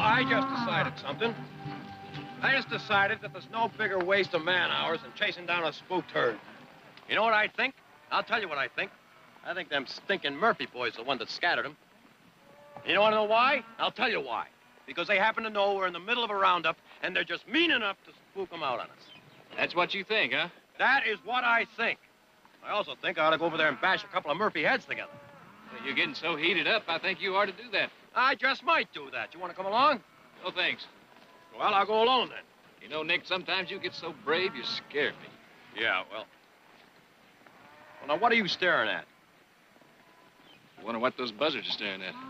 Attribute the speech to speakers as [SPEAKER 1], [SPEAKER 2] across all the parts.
[SPEAKER 1] I just decided something. I just decided that there's no bigger waste of man-hours than chasing down a spooked herd. You know what I think? I'll tell you what I think. I think them stinking Murphy boys are the one that scattered them. You don't want to know why? I'll tell you why. Because they happen to know we're in the middle of a roundup, and they're just mean enough to spook them out on us.
[SPEAKER 2] That's what you think, huh?
[SPEAKER 1] That is what I think. I also think I ought to go over there and bash a couple of Murphy heads together.
[SPEAKER 2] Well, you're getting so heated up, I think you ought to do that.
[SPEAKER 1] I just might do that. You want to come along?
[SPEAKER 2] No, thanks.
[SPEAKER 1] Well, I'll go alone then.
[SPEAKER 2] You know, Nick, sometimes you get so brave, you scare me.
[SPEAKER 1] Yeah, well, now, what are you staring at?
[SPEAKER 2] I wonder what those buzzards are staring at.
[SPEAKER 1] Well,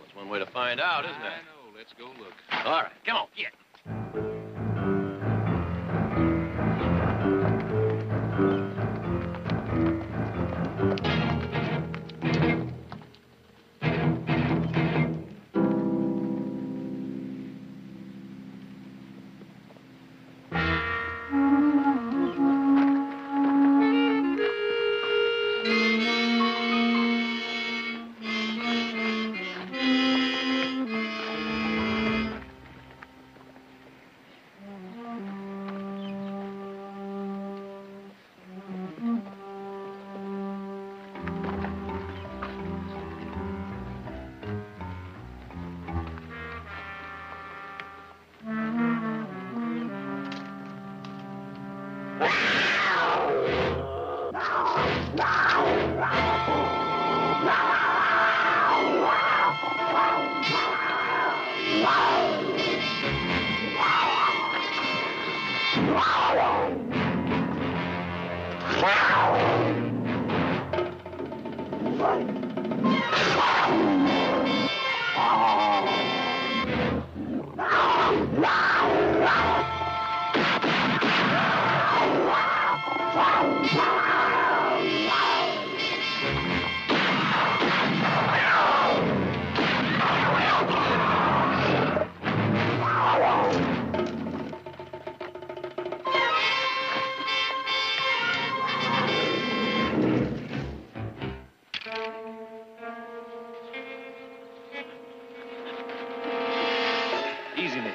[SPEAKER 1] there's one way to find out, isn't there?
[SPEAKER 2] I know. Let's go look.
[SPEAKER 1] All right, come on, get.
[SPEAKER 2] Easy, Nick.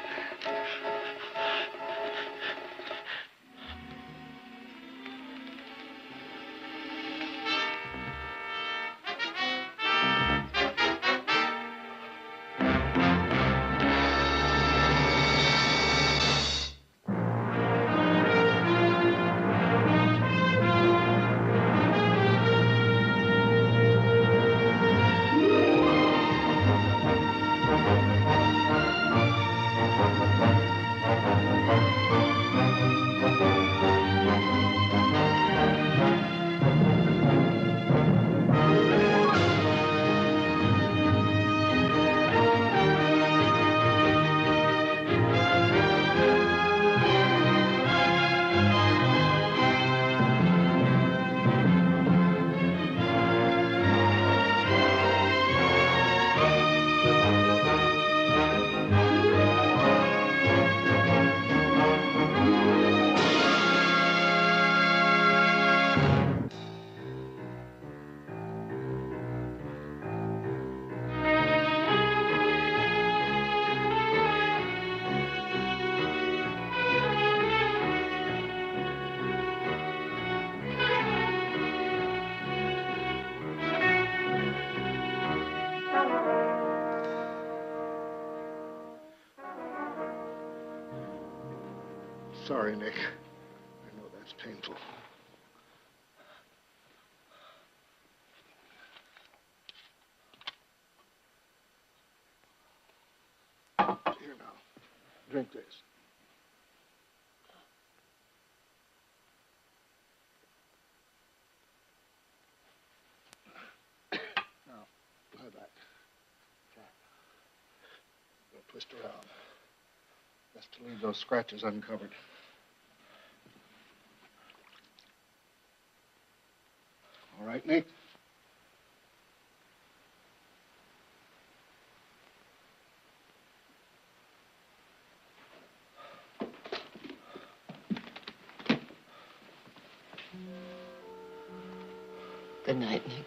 [SPEAKER 3] Sorry, Nick. I know that's painful. Here now. Drink this. Now, lie back. Go twist around. Best to leave those scratches uncovered. All right, Nick?
[SPEAKER 4] Good night, Nick.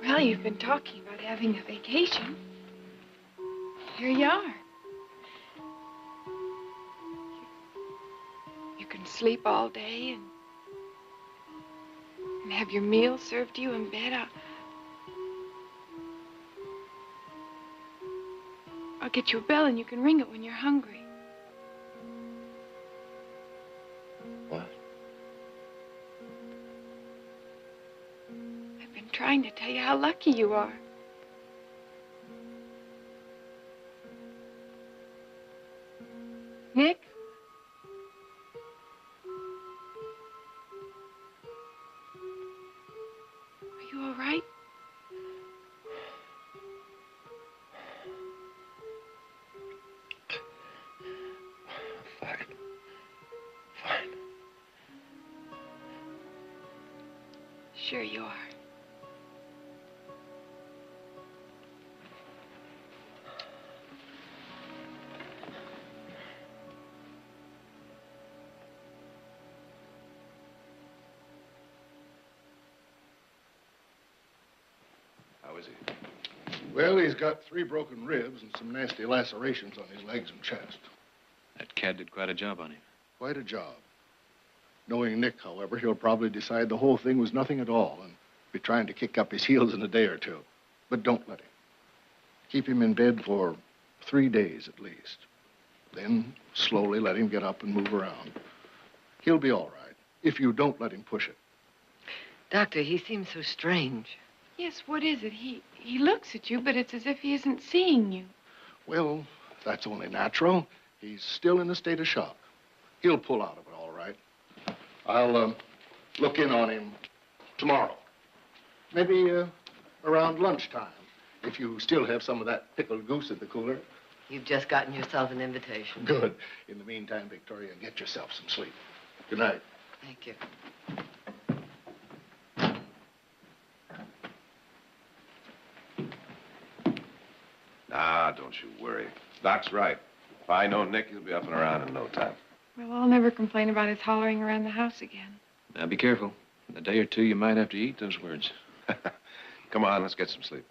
[SPEAKER 4] Well, you've been talking about having a vacation. Here you are. You can sleep all day and have your meals served to you in bed. I'll get you a bell and you can ring it when you're hungry.
[SPEAKER 1] What?
[SPEAKER 4] I've been trying to tell you how lucky you are. Nick? Are you all right?
[SPEAKER 1] Fine. Fine.
[SPEAKER 4] Sure you are.
[SPEAKER 1] How is he?
[SPEAKER 3] Well, he's got 3 broken ribs and some nasty lacerations on his legs and chest.
[SPEAKER 2] That cat did quite a job on him.
[SPEAKER 3] Quite a job. Knowing Nick, however, he'll probably decide the whole thing was nothing at all and be trying to kick up his heels in a day or 2. But don't let him. Keep him in bed for 3 days at least. Then slowly let him get up and move around. He'll be all right if you don't let him push it.
[SPEAKER 5] Doctor, he seems so strange.
[SPEAKER 4] Yes, what is it? He looks at you, but it's as if he isn't seeing you.
[SPEAKER 3] Well, that's only natural. He's still in a state of shock. He'll pull out of it all right. I'll look in on him tomorrow. Maybe around lunchtime, if you still have some of that pickled goose at the cooler.
[SPEAKER 5] You've just gotten yourself an invitation.
[SPEAKER 3] Good. In the meantime, Victoria, get yourself some sleep. Good night.
[SPEAKER 5] Thank you.
[SPEAKER 6] Nah, don't you worry. Doc's right. If I know Nick, he'll be up and around in no time.
[SPEAKER 4] Well, I'll never complain about his hollering around the house again.
[SPEAKER 2] Now, be careful. In a day or 2, you might have to eat those words.
[SPEAKER 6] Come on, let's get some sleep.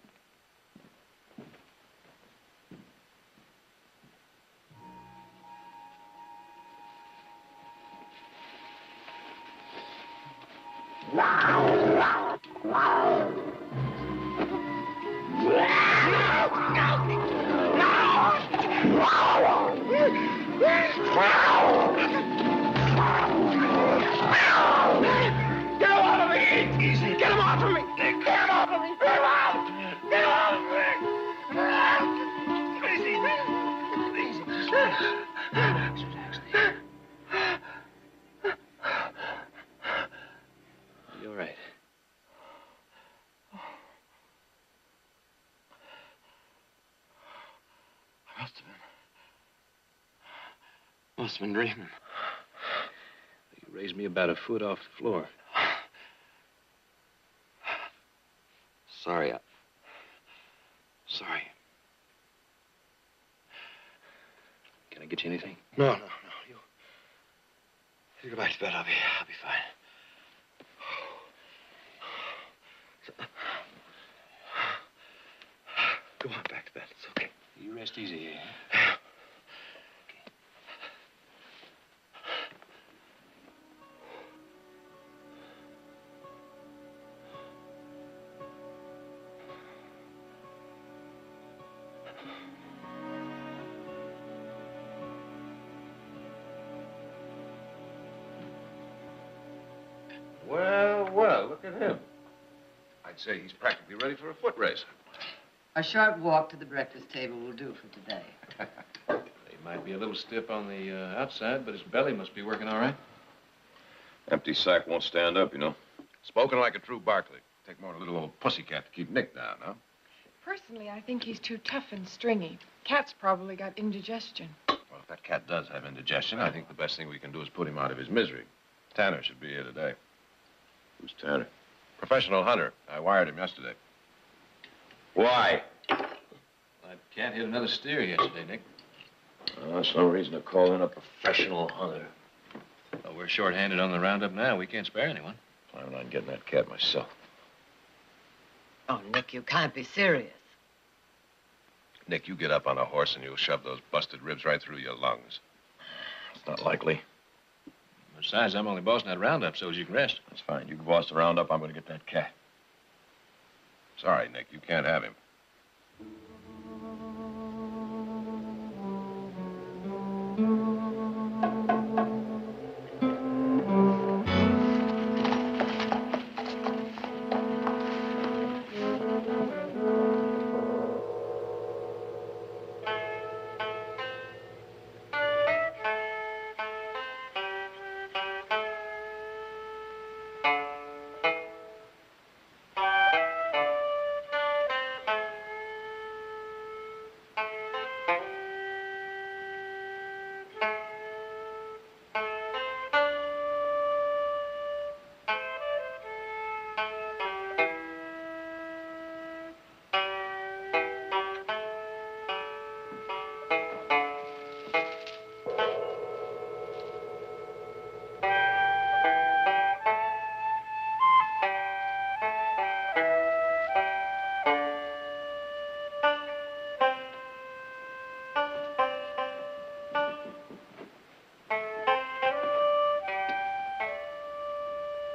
[SPEAKER 2] You're right.
[SPEAKER 1] Must have been dreaming.
[SPEAKER 2] You raised me about a foot off the floor.
[SPEAKER 1] Sorry. Sorry.
[SPEAKER 2] Can I get you anything?
[SPEAKER 1] No. You go back to bed. I'll be fine. Go on back to bed. It's okay.
[SPEAKER 2] You rest easy here.
[SPEAKER 6] Well, look at him. I'd say he's practically ready for a foot race.
[SPEAKER 5] A short walk to the breakfast table will do for today.
[SPEAKER 2] He might be a little stiff on the outside, but his belly must be working all right.
[SPEAKER 6] Empty sack won't stand up, you know. Spoken like a true Barkley. Take more than a little old pussycat to keep Nick down, huh?
[SPEAKER 4] Personally, I think he's too tough and stringy. Cat's probably got indigestion.
[SPEAKER 6] Well, if that cat does have indigestion, I think the best thing we can do is put him out of his misery. Tanner should be here today. Who's Tanner? Professional hunter. I wired him yesterday. Why?
[SPEAKER 2] That cat hit another steer yesterday, Nick.
[SPEAKER 1] Some reason to call in a professional hunter.
[SPEAKER 2] A We're short-handed on the roundup now. We can't spare anyone.
[SPEAKER 6] Planning on getting that cat myself.
[SPEAKER 5] Oh, Nick, you can't be serious.
[SPEAKER 6] Nick, you get up on a horse and you'll shove those busted ribs right through your lungs. It's not likely.
[SPEAKER 2] Besides, I'm only bossing that roundup so as you can rest.
[SPEAKER 6] That's fine. You can boss the roundup. I'm going to get that cat. Sorry, Nick. You can't have him.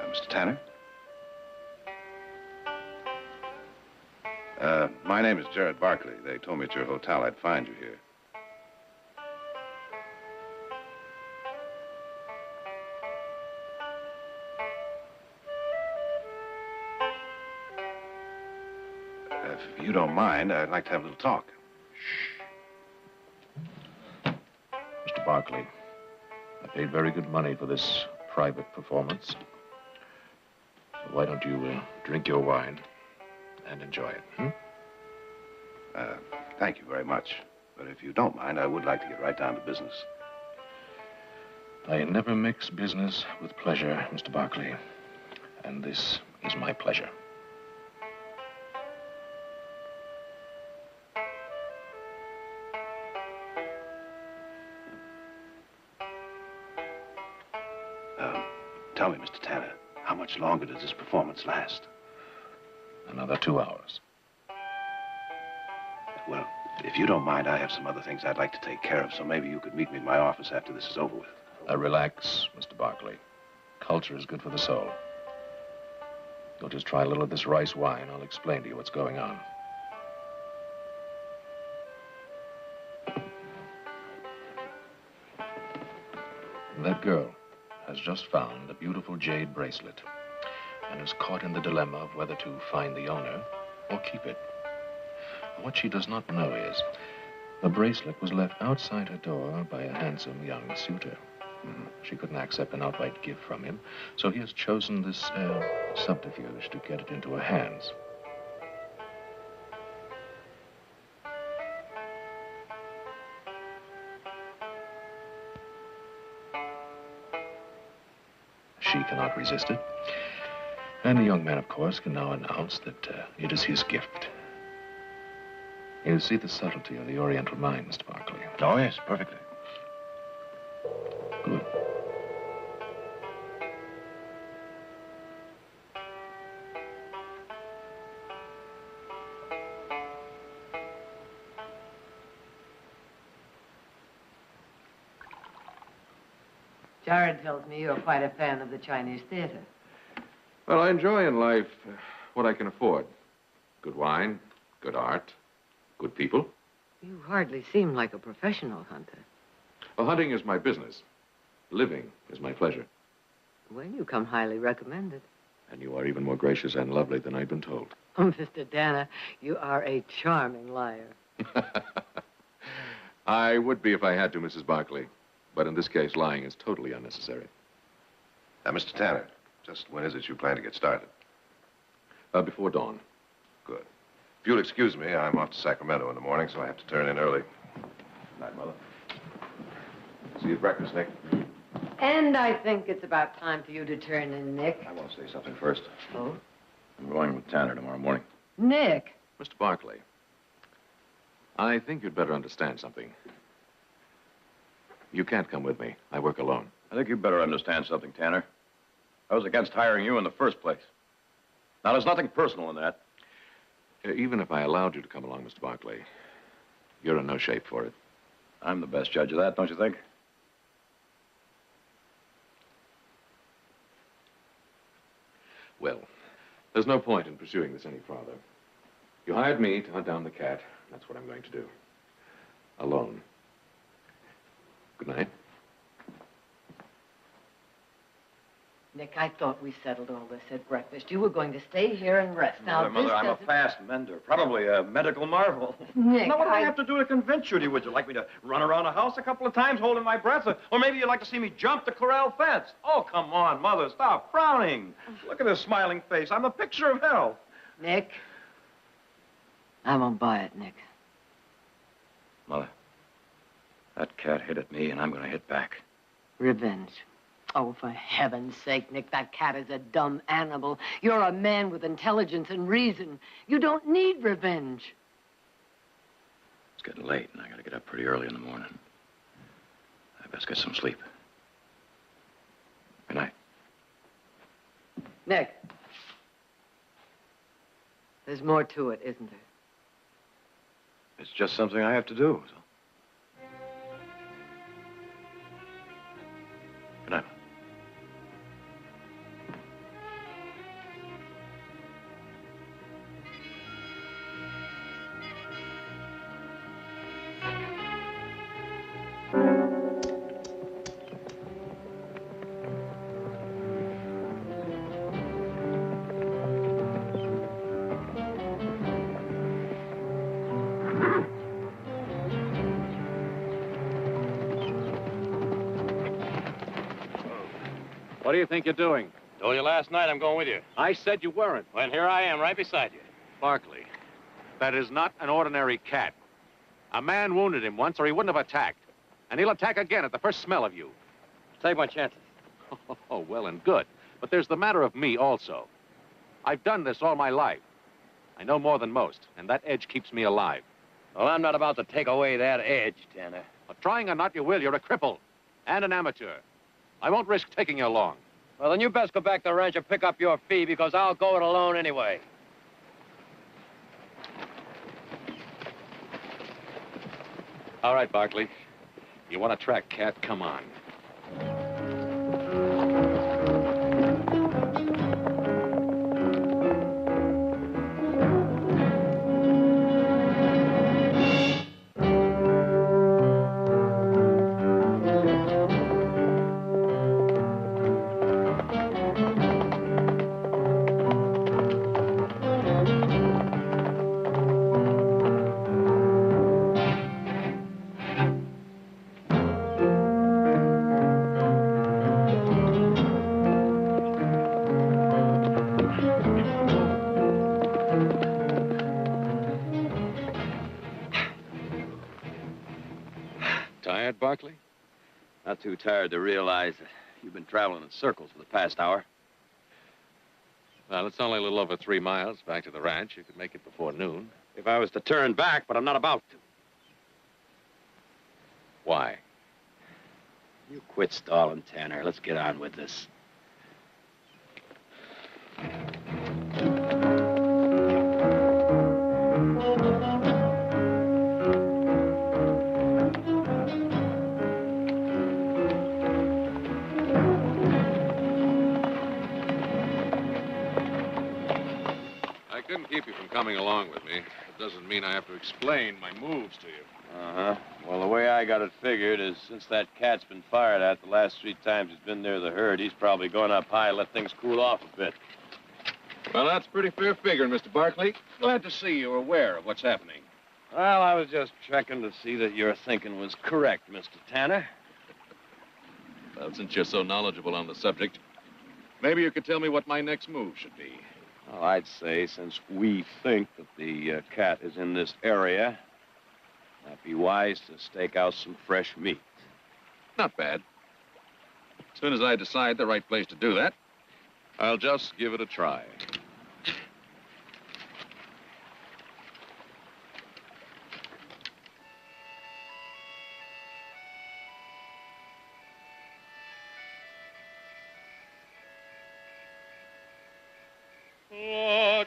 [SPEAKER 7] Mr. Tanner? My name is Jared Barkley. They told me at your hotel I'd find you here. If you don't mind, I'd like to have a little talk.
[SPEAKER 6] Mr. Barkley, I paid very good money for this private performance. So why don't you drink your wine and enjoy it, hmm?
[SPEAKER 7] Thank you very much. But if you don't mind, I would like to get right down to business.
[SPEAKER 6] I never mix business with pleasure, Mr. Barkley. And this is my pleasure.
[SPEAKER 7] Tell me, Mr. Tanner, how much longer does this performance last?
[SPEAKER 6] Another 2 hours.
[SPEAKER 7] Well, if you don't mind, I have some other things I'd like to take care of, so maybe you could meet me in my office after this is over with.
[SPEAKER 6] Relax, Mr. Barkley. Culture is good for the soul. You'll just try a little of this rice wine. I'll explain to you what's going on. That girl has just found a beautiful jade bracelet and is caught in the dilemma of whether to find the owner or keep it. What she does not know is the bracelet was left outside her door by a handsome young suitor. She couldn't accept an outright gift from him, so he has chosen this subterfuge to get it into her hands. She cannot resist it. And the young man, of course, can now announce that it is his gift. You see the subtlety of the Oriental mind, Mr. Barkley.
[SPEAKER 7] Oh, yes, perfectly.
[SPEAKER 6] Good.
[SPEAKER 5] Jared tells me you're quite a fan of the Chinese theater.
[SPEAKER 2] Well, I enjoy in life what I can afford. Good wine, good art, good people.
[SPEAKER 5] You hardly seem like a professional hunter.
[SPEAKER 2] Well, hunting is my business. Living is my pleasure.
[SPEAKER 5] Well, you come highly recommended.
[SPEAKER 2] And you are even more gracious and lovely than I've been told.
[SPEAKER 5] Oh, Mr. Dana, you are a charming liar.
[SPEAKER 2] I would be if I had to, Mrs. Barkley. But in this case, lying is totally unnecessary.
[SPEAKER 7] Mr. Tanner, just when is it you plan to get started?
[SPEAKER 2] Before dawn.
[SPEAKER 7] Good. If you'll excuse me, I'm off to Sacramento in the morning, so I have to turn in early. Good night, Mother. See you at breakfast, Nick.
[SPEAKER 5] And I think it's about time for you to turn in, Nick.
[SPEAKER 6] I want to say something first.
[SPEAKER 5] Oh?
[SPEAKER 6] I'm going with Tanner tomorrow morning.
[SPEAKER 5] Nick.
[SPEAKER 2] Mr. Barkley, I think you'd better understand something. You can't come with me. I work alone.
[SPEAKER 6] I think you better understand something, Tanner. I was against hiring you in the first place. Now, there's nothing personal in that.
[SPEAKER 2] Even if I allowed you to come along, Mr. Barkley, you're in no shape for it.
[SPEAKER 6] I'm the best judge of that, don't you think?
[SPEAKER 2] Well, there's no point in pursuing this any farther. You hired me to hunt down the cat. That's what I'm going to do. Alone. Good night.
[SPEAKER 5] Nick, I thought we settled all this at breakfast. You were going to stay here and rest. Now,
[SPEAKER 6] Mother,
[SPEAKER 5] this
[SPEAKER 6] I'm a
[SPEAKER 5] doesn't-
[SPEAKER 6] fast mender. Probably a medical marvel.
[SPEAKER 5] Nick,
[SPEAKER 1] Now, what do I have to do to convince you? Would you like me to run around the house a couple of times holding my breath? Or maybe you'd like to see me jump the corral fence? Oh, come on, Mother, stop frowning. Look at this smiling face. I'm the picture of health.
[SPEAKER 5] Nick, I won't buy it, Nick.
[SPEAKER 6] Mother, that cat hit at me, and I'm going to hit back.
[SPEAKER 5] Revenge. Oh, for heaven's sake, Nick, that cat is a dumb animal. You're a man with intelligence and reason. You don't need revenge.
[SPEAKER 6] It's getting late, and I got to get up pretty early in the morning. I best get some sleep. Good night.
[SPEAKER 5] Nick. There's more to it, isn't there?
[SPEAKER 6] It's just something I have to do. So. Good night.
[SPEAKER 2] What do you think you're doing?
[SPEAKER 1] Told you last night I'm going with you.
[SPEAKER 2] I said you weren't.
[SPEAKER 1] Well, here I am, right beside you.
[SPEAKER 2] Barkley, that is not an ordinary cat. A man wounded him once, or he wouldn't have attacked. And he'll attack again at the first smell of you.
[SPEAKER 1] Take my chances.
[SPEAKER 2] Oh, well and good. But there's the matter of me also. I've done this all my life. I know more than most, and that edge keeps me alive.
[SPEAKER 1] Well, I'm not about to take away that edge, Tanner.
[SPEAKER 2] But trying or not you will, you're a cripple and an amateur. I won't risk taking you along.
[SPEAKER 1] Well, then you best go back to the ranch and pick up your fee, because I'll go it alone anyway.
[SPEAKER 2] All right, Barkley. You want to track cat? Come on. Tired, Barkley?
[SPEAKER 1] Not too tired to realize that you've been traveling in circles for the past hour.
[SPEAKER 2] Well, it's only a little over 3 miles back to the ranch. You could make it before noon.
[SPEAKER 1] If I was to turn back, but I'm not about to.
[SPEAKER 2] Why?
[SPEAKER 1] You quit stalling, Tanner. Let's get on with this.
[SPEAKER 2] I couldn't keep you from coming along with me. It doesn't mean I have to explain my moves to you.
[SPEAKER 1] Uh-huh. Well, the way I got it figured is since that cat's been fired at the last 3 times he's been near the herd, he's probably gone up high and let things cool off a bit.
[SPEAKER 2] Well, that's pretty fair figure, Mr. Barkley. Glad to see you're aware of what's happening.
[SPEAKER 1] Well, I was just checking to see that your thinking was correct, Mr. Tanner.
[SPEAKER 2] Well, since you're so knowledgeable on the subject, maybe you could tell me what my next move should be.
[SPEAKER 1] Well, I'd say since we think that the cat is in this area, it'd be wise to stake out some fresh meat.
[SPEAKER 2] Not bad. As soon as I decide the right place to do that, I'll just give it a try.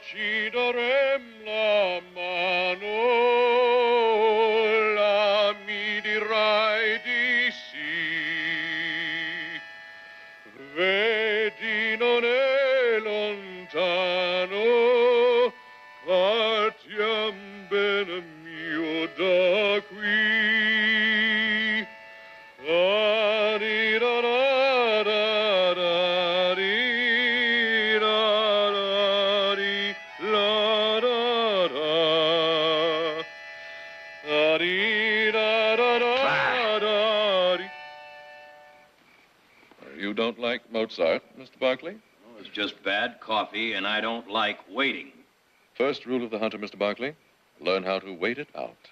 [SPEAKER 8] ci darem la mano, mi dirai di sì. Vedi, non è lontano, partiam bene mio da qui.
[SPEAKER 6] You don't like Mozart, Mr. Barkley?
[SPEAKER 9] Well, it's just bad coffee, and I don't like waiting.
[SPEAKER 6] First rule of the hunter, Mr. Barkley, learn how to wait it out.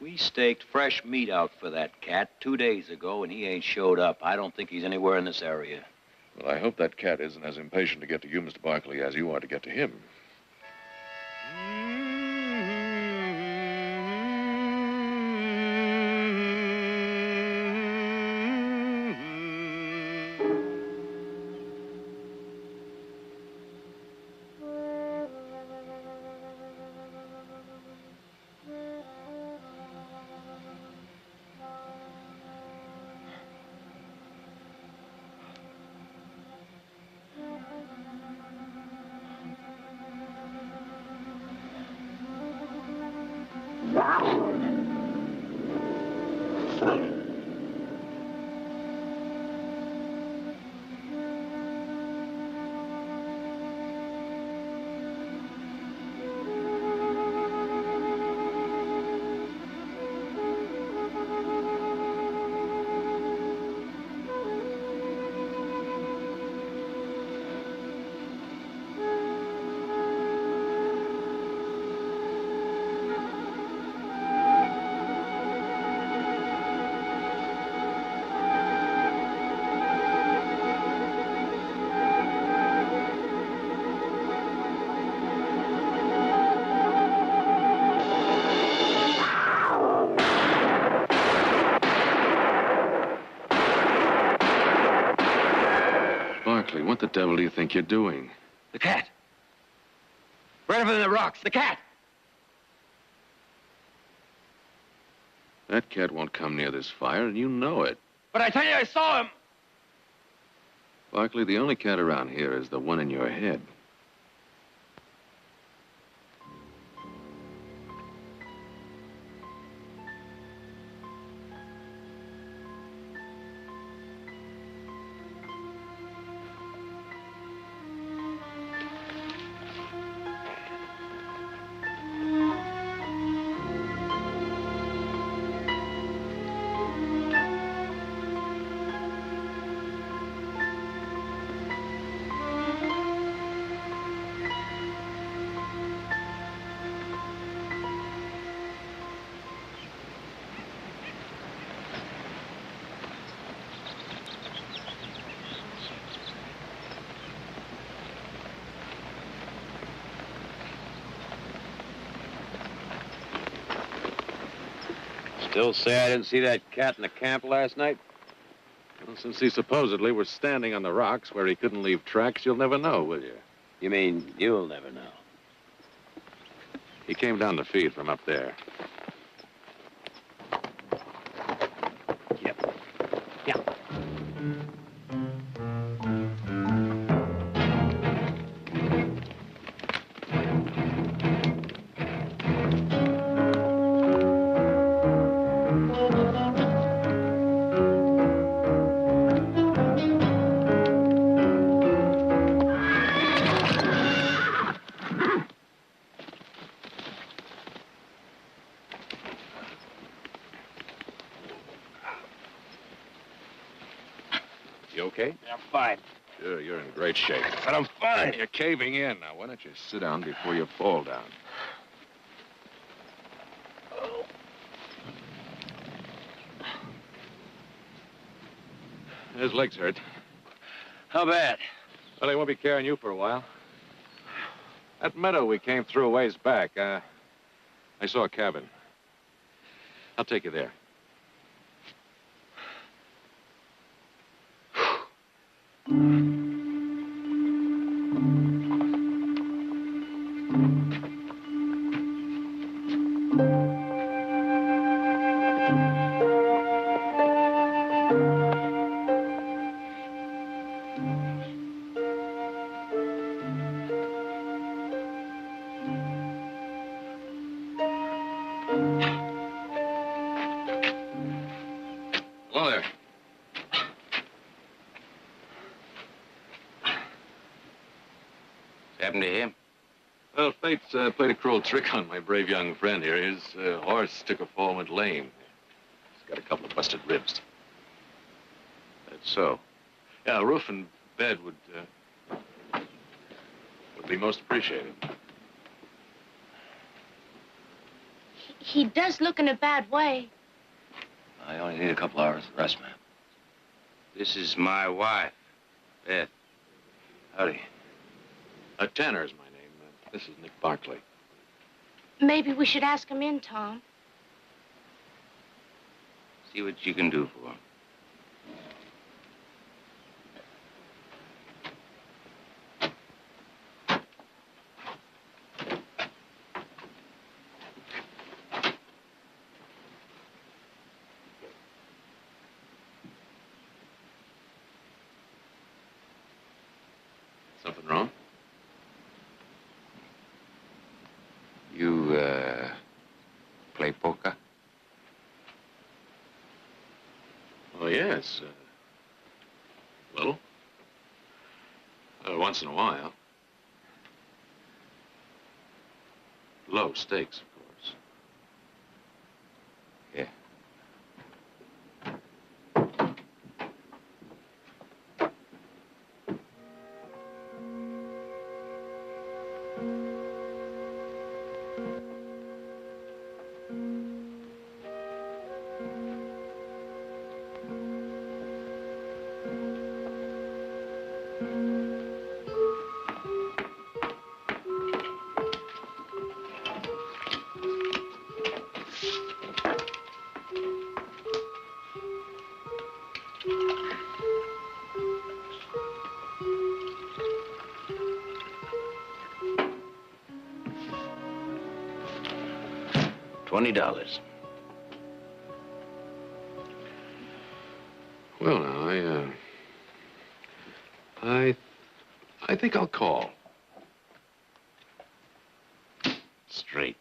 [SPEAKER 9] We staked fresh meat out for that cat 2 days ago, and he ain't showed up. I don't think he's anywhere in this area.
[SPEAKER 6] Well, I hope that cat isn't as impatient to get to you, Mr. Barkley, as you are to get to him. Barkley, what the devil do you think you're doing?
[SPEAKER 1] The cat. Right over in the rocks. The cat.
[SPEAKER 2] That cat won't come near this fire, and you know it.
[SPEAKER 1] But I tell you, I saw him.
[SPEAKER 2] Barkley, the only cat around here is the one in your head.
[SPEAKER 1] Still say I didn't see that cat in the camp last night?
[SPEAKER 2] Well, since he supposedly was standing on the rocks where he couldn't leave tracks, you'll never know, will you?
[SPEAKER 1] You mean you'll never know?
[SPEAKER 2] He came down to feed from up there.
[SPEAKER 1] Yep. Yeah.
[SPEAKER 2] You okay?
[SPEAKER 1] Yeah, I'm fine.
[SPEAKER 2] Sure, you're in great shape.
[SPEAKER 1] But I'm fine.
[SPEAKER 2] You're caving in. Now, why don't you sit down before you fall down? His legs hurt.
[SPEAKER 1] How bad?
[SPEAKER 2] Well, he won't be carrying you for a while. That meadow we came through a ways back, I saw a cabin. I'll take you there.
[SPEAKER 9] Happened to him?
[SPEAKER 2] Well, fate's played a cruel trick on my brave young friend here. His horse took a fall and went lame. He's got a couple of busted ribs.
[SPEAKER 9] That's so.
[SPEAKER 2] Yeah, a roof and bed would be most appreciated.
[SPEAKER 10] He does look in a bad way.
[SPEAKER 9] I only need a couple hours of rest, ma'am. This is my wife, Beth. Howdy.
[SPEAKER 2] Tanner is my name. This is Nick Barkley.
[SPEAKER 10] Maybe we should ask him in, Tom.
[SPEAKER 9] See what you can do for him.
[SPEAKER 2] Something wrong?
[SPEAKER 9] You, play poker?
[SPEAKER 2] Oh, yes. Little. Once in a while. Low stakes, of course.
[SPEAKER 9] Yeah. $20.
[SPEAKER 2] Well, now, I think I'll call.
[SPEAKER 9] Straight.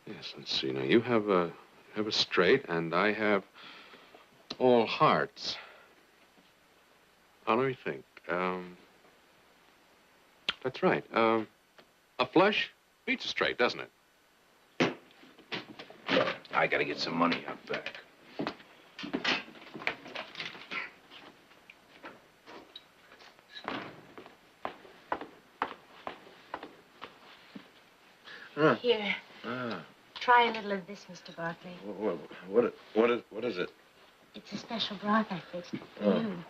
[SPEAKER 2] Yes, let's see. Now, you have a straight, and I have all hearts. Now, let me think. That's right. A flush beats a straight, doesn't it?
[SPEAKER 9] I gotta get some money out back.
[SPEAKER 10] Here. Try a little of this, Mr. Barkley.
[SPEAKER 7] What is it?
[SPEAKER 10] It's a special broth I fixed for
[SPEAKER 7] Oh.
[SPEAKER 10] you.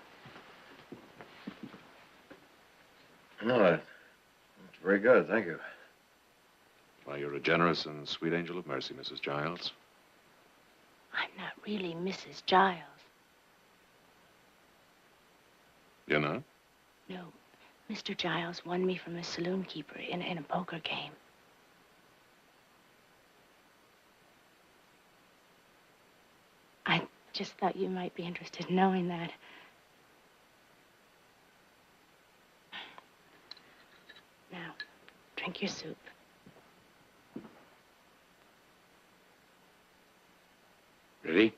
[SPEAKER 7] No, it's very good, thank you.
[SPEAKER 2] Why, you're a generous and sweet angel of mercy, Mrs. Giles.
[SPEAKER 10] I'm not really Mrs. Giles.
[SPEAKER 2] You're not?
[SPEAKER 10] No. Mr. Giles won me from a saloon keeper in a poker game. I just thought you might be interested in knowing that. Now, drink your soup.
[SPEAKER 9] Ready?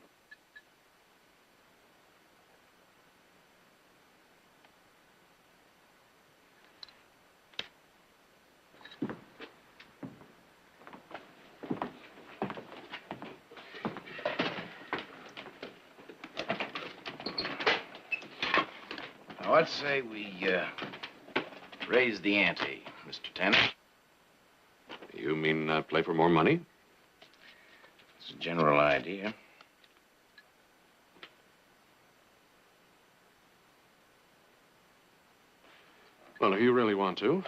[SPEAKER 9] Now, let's say we, raise the ante, Mr. Tanner.
[SPEAKER 2] You mean play for more money?
[SPEAKER 9] It's a general idea.
[SPEAKER 2] Well, if you really want to,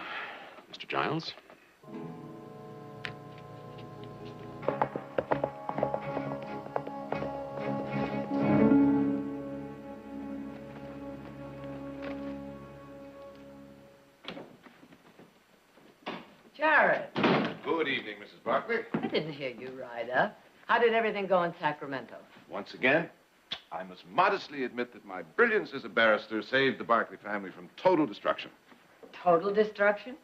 [SPEAKER 2] Mr. Giles.
[SPEAKER 5] Jared,
[SPEAKER 7] Good evening, Mrs. Barkley.
[SPEAKER 5] I didn't hear you ride up. How did everything go in Sacramento?
[SPEAKER 7] Once again, I must modestly admit that my brilliance as a barrister saved the Barkley family from total destruction.
[SPEAKER 5] Total destruction?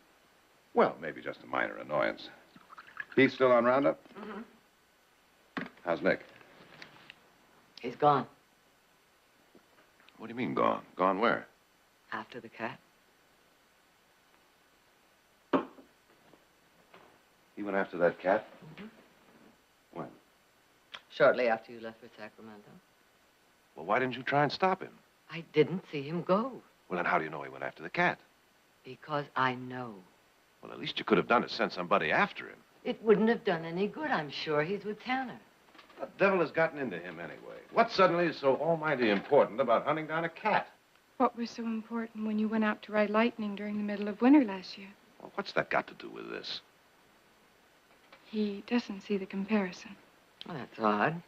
[SPEAKER 7] Well, maybe just a minor annoyance. He's still on Roundup?
[SPEAKER 5] Mm-hmm.
[SPEAKER 7] How's Nick?
[SPEAKER 5] He's gone.
[SPEAKER 7] What do you mean, gone? Gone where?
[SPEAKER 5] After the cat.
[SPEAKER 7] He went after that cat?
[SPEAKER 5] Mm-hmm.
[SPEAKER 7] When?
[SPEAKER 5] Shortly after you left for Sacramento.
[SPEAKER 7] Well, why didn't you try and stop him?
[SPEAKER 5] I didn't see him go.
[SPEAKER 7] Well, then how do you know he went after the cat?
[SPEAKER 5] Because I know.
[SPEAKER 7] Well, at least you could have done is send somebody after him.
[SPEAKER 5] It wouldn't have done any good. I'm sure he's with Tanner.
[SPEAKER 7] What the devil has gotten into him anyway? What suddenly is so almighty important about hunting down a cat?
[SPEAKER 4] What was so important when you went out to ride lightning during the middle of winter last year?
[SPEAKER 7] Well, what's that got to do with this?
[SPEAKER 4] He doesn't see the comparison.
[SPEAKER 5] Well, that's odd.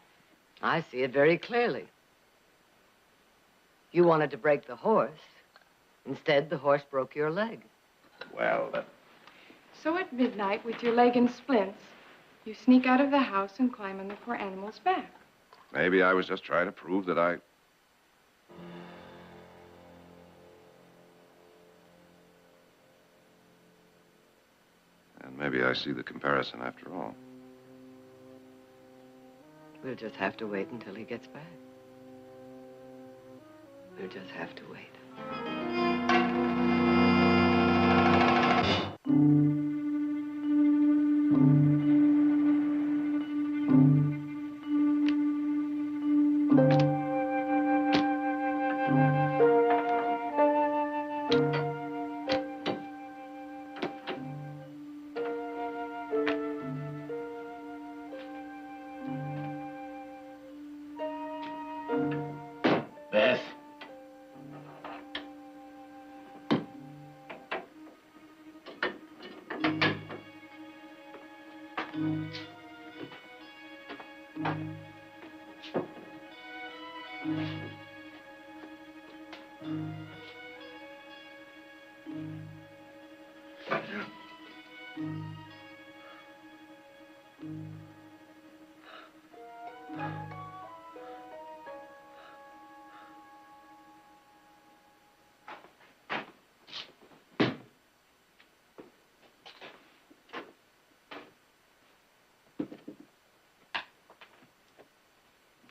[SPEAKER 5] I see it very clearly. You wanted to break the horse. Instead, the horse broke your leg.
[SPEAKER 7] Well,
[SPEAKER 4] So at midnight, with your leg in splints, you sneak out of the house and climb on the poor animal's back.
[SPEAKER 7] maybe I was just trying to prove that I... And maybe I see the comparison after all.
[SPEAKER 5] We'll just have to wait until he gets back. We'll just have to wait.
[SPEAKER 9] Beth?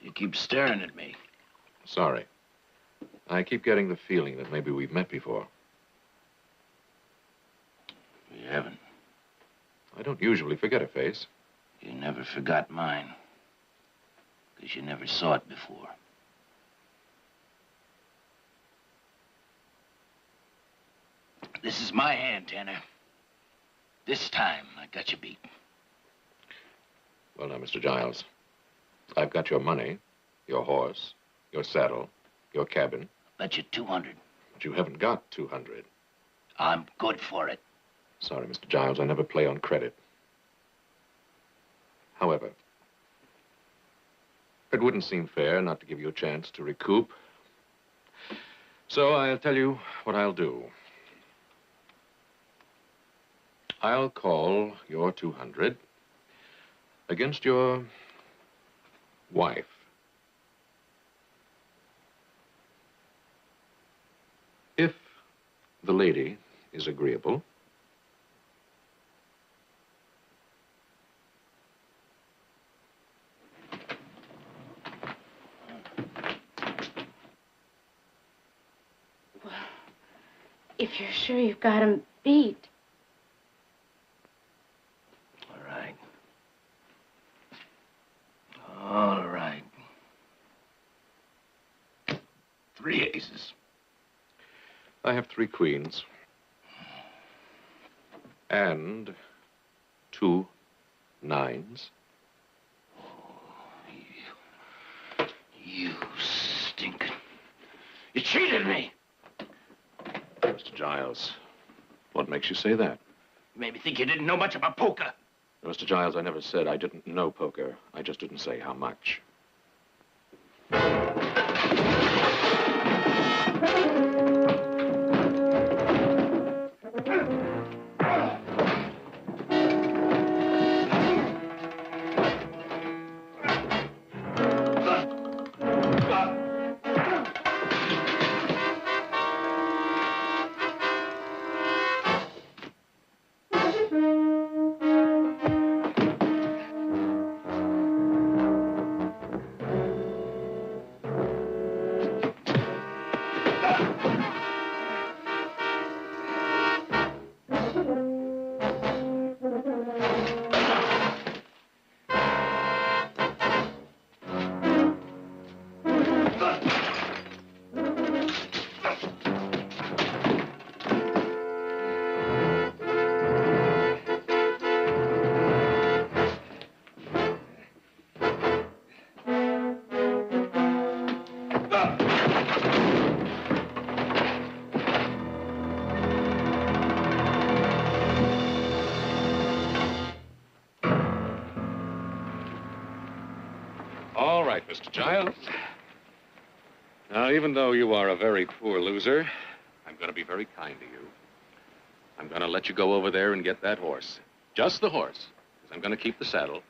[SPEAKER 9] You keep staring at me.
[SPEAKER 2] Sorry. I keep getting the feeling that maybe we've met before.
[SPEAKER 9] We haven't.
[SPEAKER 2] I don't usually forget a face.
[SPEAKER 9] You never forgot mine. Because you never saw it before. This is my hand, Tanner. This time, I got you beat.
[SPEAKER 2] Well, now, Mr. Giles, I've got your money, your horse, your saddle, your cabin.
[SPEAKER 9] Bet you 200.
[SPEAKER 2] But you haven't got 200.
[SPEAKER 9] I'm good for it.
[SPEAKER 2] Sorry, Mr. Giles, I never play on credit. However, it wouldn't seem fair not to give you a chance to recoup. So I'll tell you what I'll do. I'll call your 200 against your wife. If the lady is agreeable.
[SPEAKER 10] Well, if you're sure you've got him beat.
[SPEAKER 9] All right. All right. 3 aces.
[SPEAKER 2] I have 3 queens. And 2 nines.
[SPEAKER 9] You stinking. You cheated me.
[SPEAKER 2] Mr. Giles, what makes you say that?
[SPEAKER 9] You made me think you didn't know much about poker.
[SPEAKER 2] Mr. Giles, I never said I didn't know poker. I just didn't say how much. right, Mr. Giles. Now, even though you are a very poor loser, I'm going to be very kind to you. I'm going to let you go over there and get that horse. Just the horse, because I'm going to keep the saddle.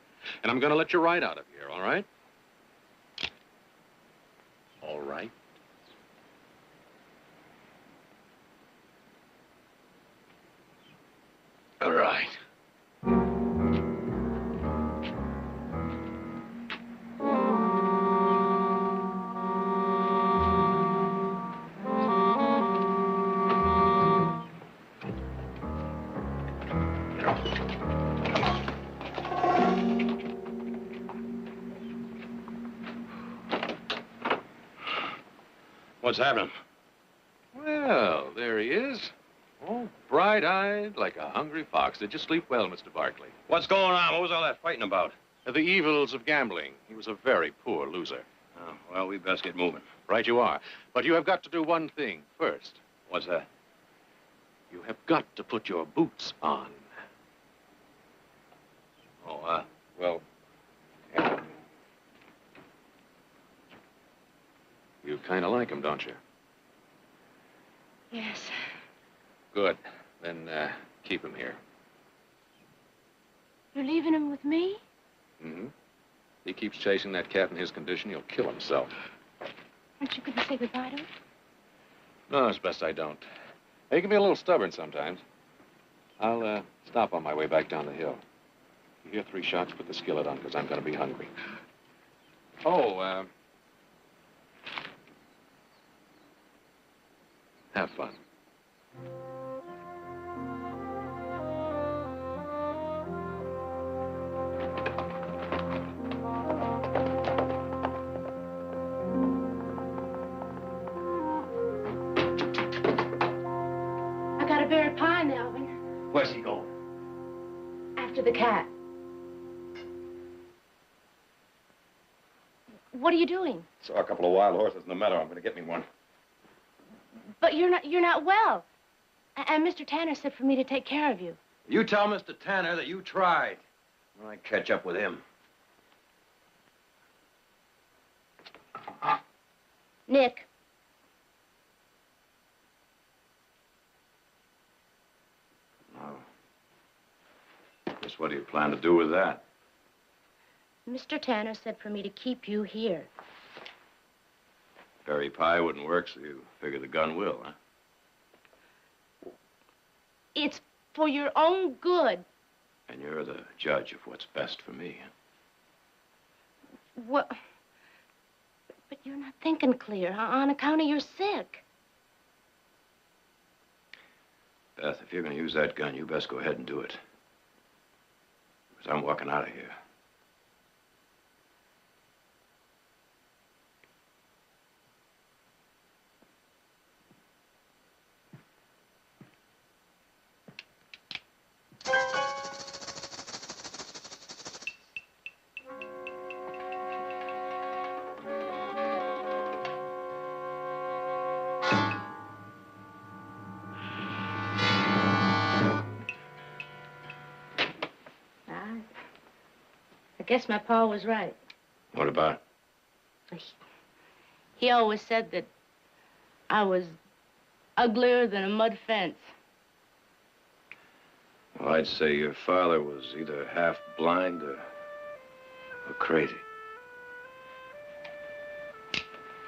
[SPEAKER 2] And I'm going to let you ride out of here, all right? All right. All right.
[SPEAKER 6] What's happening?
[SPEAKER 2] Well, there he is. Oh, bright-eyed like a hungry fox. Did you sleep well, Mr. Barkley?
[SPEAKER 6] What's going on? What was all that fighting about?
[SPEAKER 2] The evils of gambling. He was a very poor loser.
[SPEAKER 6] Oh, well, we best get moving.
[SPEAKER 2] Right you are. But you have got to do one thing first.
[SPEAKER 6] What's that?
[SPEAKER 2] You have got to put your boots on.
[SPEAKER 6] Oh,
[SPEAKER 2] Well, yeah. You kind of like him, don't you?
[SPEAKER 10] Yes.
[SPEAKER 2] Good. Then, keep him here.
[SPEAKER 10] You're leaving him with me?
[SPEAKER 2] Mm-hmm. He keeps chasing that cat in his condition, he'll kill himself.
[SPEAKER 10] Aren't you going to say goodbye to him?
[SPEAKER 2] No, it's best I don't. He can be a little stubborn sometimes. I'll, stop on my way back down the hill. You hear 3 shots, put the skillet on, because I'm going to be hungry. Oh, have fun.
[SPEAKER 10] I got a berry pie, Alvin.
[SPEAKER 6] where's he going?
[SPEAKER 10] After the cat. What are you doing?
[SPEAKER 6] Saw a couple of wild horses in the meadow. I'm going to get me one.
[SPEAKER 10] But you're not well. And Mr. Tanner said for me to take care of you.
[SPEAKER 1] You tell Mr. Tanner that you tried.
[SPEAKER 6] When I catch up with him.
[SPEAKER 10] Nick.
[SPEAKER 6] No. Just what do you plan to do with that?
[SPEAKER 10] Mr. Tanner said for me to keep you here.
[SPEAKER 6] Berry pie wouldn't work, so you figure the gun will, huh?
[SPEAKER 10] It's for your own good.
[SPEAKER 6] And you're the judge of what's best for me, huh?
[SPEAKER 10] What? But you're not thinking clear on account of you're sick.
[SPEAKER 6] Beth, if you're going to use that gun, you best go ahead and do it. Because I'm walking out of here.
[SPEAKER 10] I guess my pa was right.
[SPEAKER 6] What about?
[SPEAKER 10] He always said that I was uglier than a mud fence.
[SPEAKER 6] Well, I'd say your father was either half blind or crazy.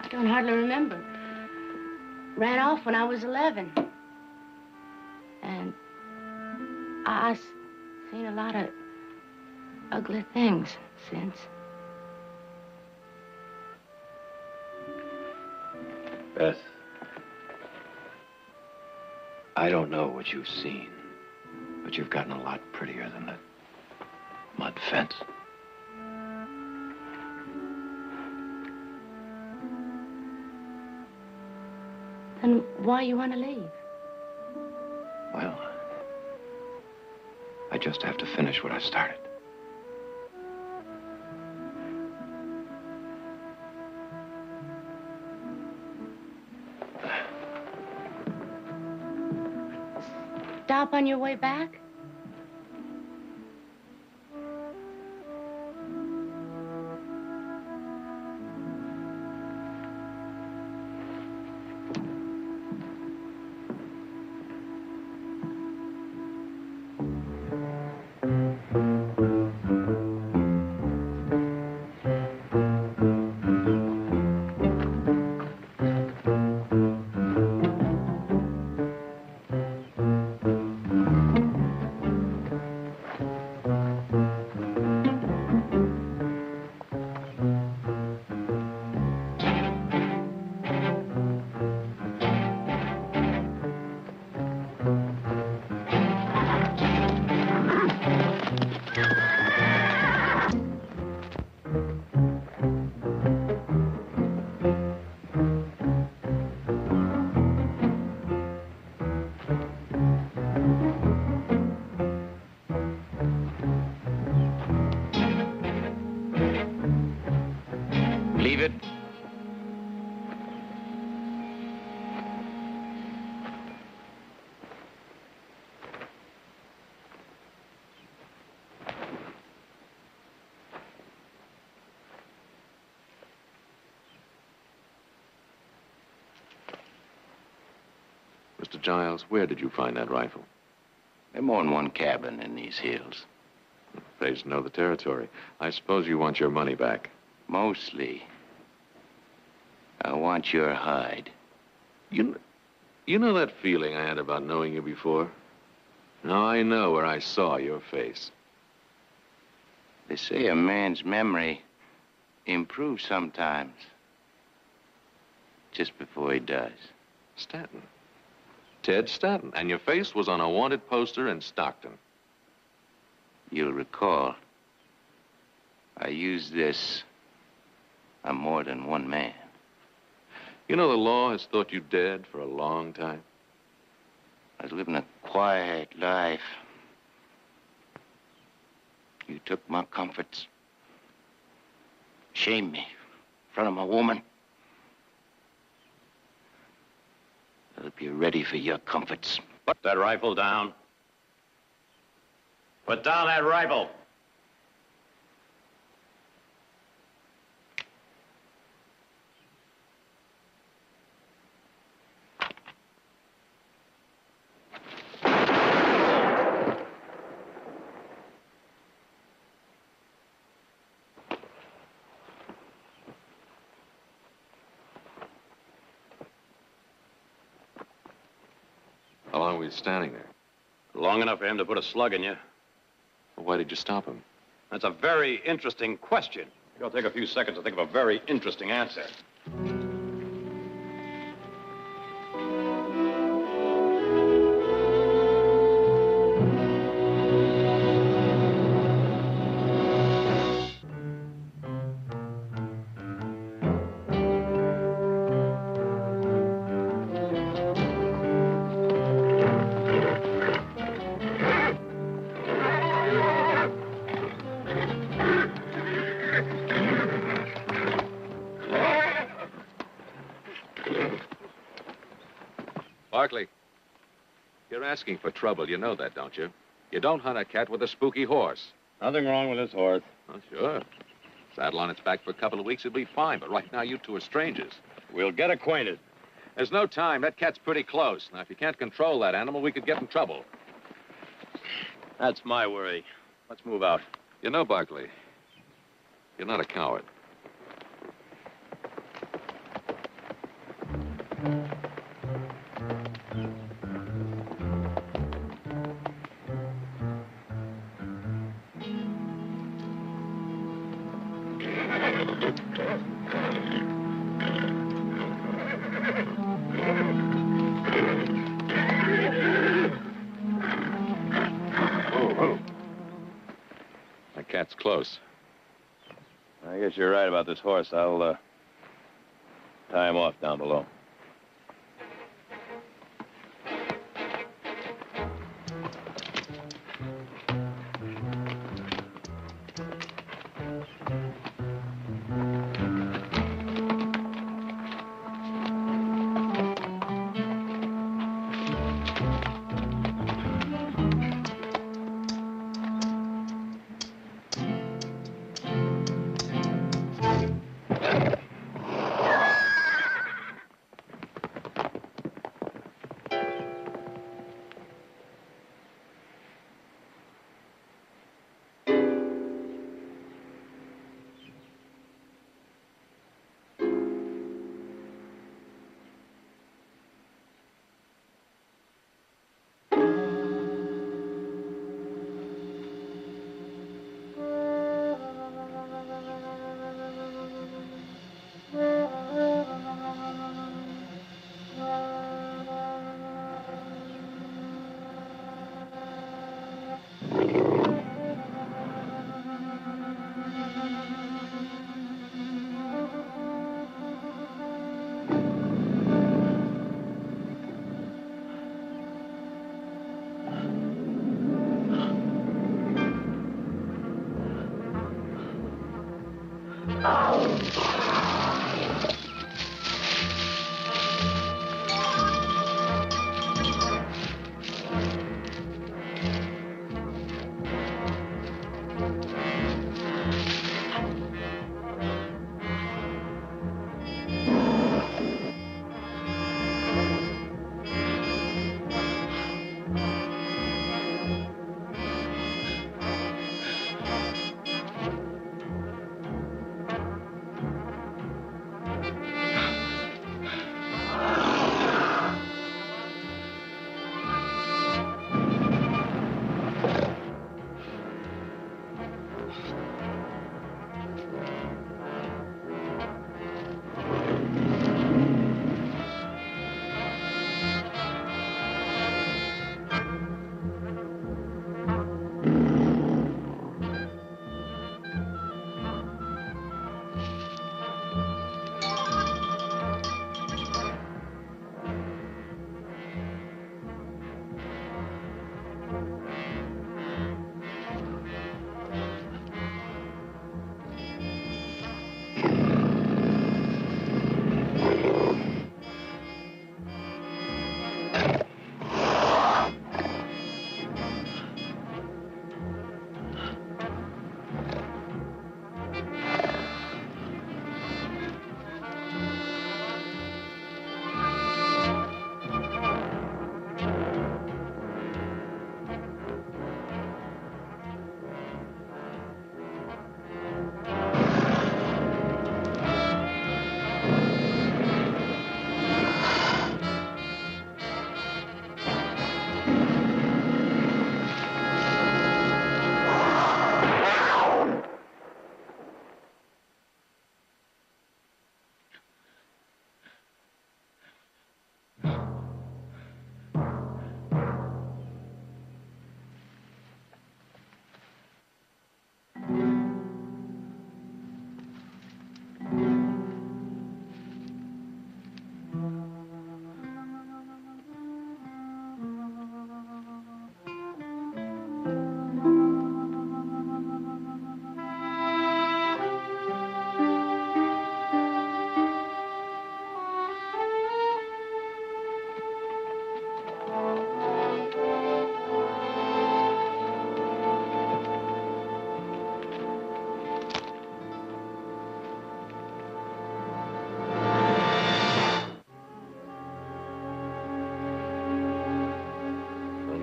[SPEAKER 10] I don't hardly remember. Ran off when I was 11. And I've seen a lot of ugly things since.
[SPEAKER 6] Beth, I don't know what you've seen, but you've gotten a lot prettier than that mud fence.
[SPEAKER 10] Then why you want to leave?
[SPEAKER 6] Well, I just have to finish what I started.
[SPEAKER 10] Stop on your way back?
[SPEAKER 2] Mr. Giles, where did you find that rifle?
[SPEAKER 9] There's more than one cabin in these hills.
[SPEAKER 2] Pays to know the territory. I suppose you want your money back.
[SPEAKER 9] Mostly. I want your hide.
[SPEAKER 2] You know that feeling I had about knowing you before? Now I know where I saw your face.
[SPEAKER 9] They say a man's memory improves sometimes. Just before he dies.
[SPEAKER 2] Stanton. Ted Stanton. And your face was on a wanted poster in Stockton.
[SPEAKER 9] You'll recall, I used this on more than one man.
[SPEAKER 2] You know the law has thought you dead for a long time.
[SPEAKER 9] I was living a quiet life. You took my comforts. Shamed me in front of my woman. I hope you're ready for your comforts.
[SPEAKER 1] Put that rifle down. Put down that rifle.
[SPEAKER 2] How long were you standing there?
[SPEAKER 1] Long enough for him to put a slug in you.
[SPEAKER 2] Well, why did you stop him?
[SPEAKER 1] That's a very interesting question. It'll take a few seconds to think of a very interesting answer.
[SPEAKER 2] Barkley, you're asking for trouble. You know that, don't you? You don't hunt a cat with a spooky horse.
[SPEAKER 1] Nothing wrong with this horse.
[SPEAKER 2] Oh, sure. Saddle on its back for a couple of weeks, it'll be fine. But right now, you two are strangers.
[SPEAKER 1] We'll get acquainted.
[SPEAKER 2] There's no time. That cat's pretty close. Now, if you can't control that animal, we could get in trouble.
[SPEAKER 1] That's my worry. Let's move out.
[SPEAKER 2] You know, Barkley, you're not a coward. That cat's close.
[SPEAKER 1] I guess you're right about this horse. I'll tie him off down below.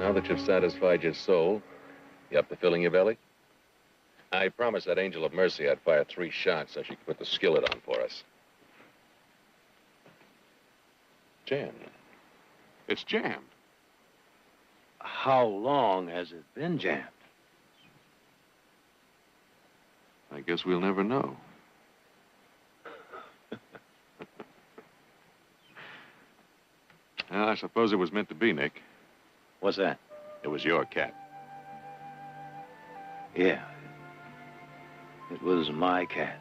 [SPEAKER 2] now that you've satisfied your soul, you up to filling your belly? I promised that angel of mercy I'd fire 3 shots so she could put the skillet on for us. Jammed. It's jammed.
[SPEAKER 9] How long has it been jammed?
[SPEAKER 2] I guess we'll never know. Well, I suppose it was meant to be, Nick.
[SPEAKER 9] What's that?
[SPEAKER 2] It was your cat.
[SPEAKER 9] Yeah. It was my cat.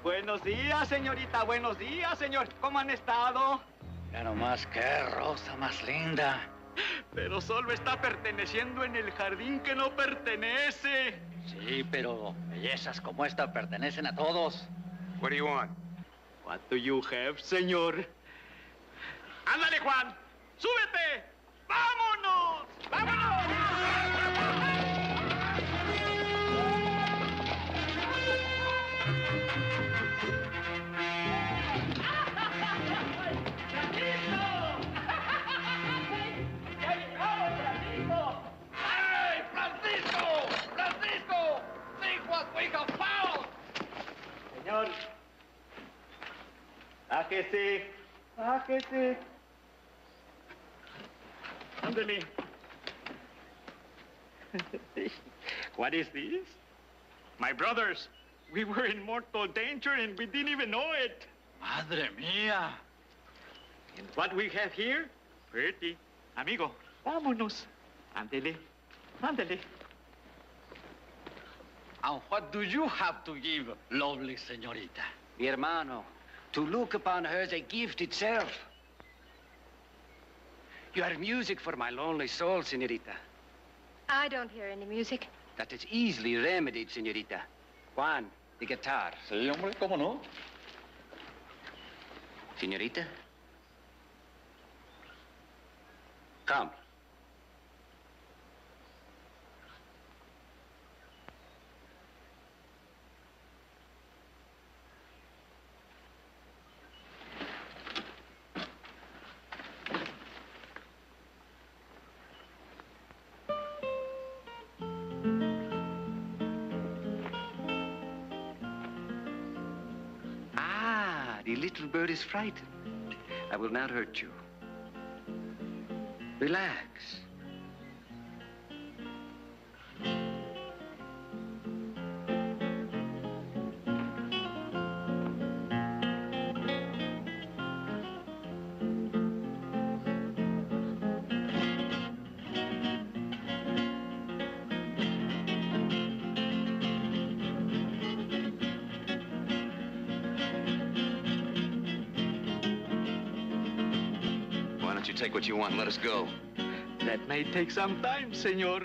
[SPEAKER 11] Buenos días, señorita. Buenos días, señor. ¿Cómo han estado?
[SPEAKER 12] Ya nomás, qué rosa más linda.
[SPEAKER 11] Pero solo está perteneciendo en el jardín que no pertenece.
[SPEAKER 12] Sí, pero bellezas como esta pertenecen a todos.
[SPEAKER 11] What do you want? What do you have, señor? ¡Ándale, Juan! ¡Súbete! ¡Vámonos! ¡Vámonos! Señor, bájese, bájese. Ándale. What is this? My brothers, we were in mortal danger and we didn't even know it.
[SPEAKER 12] Madre mía.
[SPEAKER 11] And what we have here? Pretty. Amigo, vámonos. Ándele, ándele.
[SPEAKER 12] And what do you have to give, lovely señorita?
[SPEAKER 13] Mi hermano, to look upon her is a gift itself. You are music for my lonely soul, señorita.
[SPEAKER 14] I don't hear any music.
[SPEAKER 13] That is easily remedied, señorita. Juan, the guitar.
[SPEAKER 12] Sí, hombre, ¿cómo no?
[SPEAKER 13] Señorita? Come. The little bird is frightened. I will not hurt you. Relax.
[SPEAKER 15] Take what you want and let us go.
[SPEAKER 11] That may take some time, senor.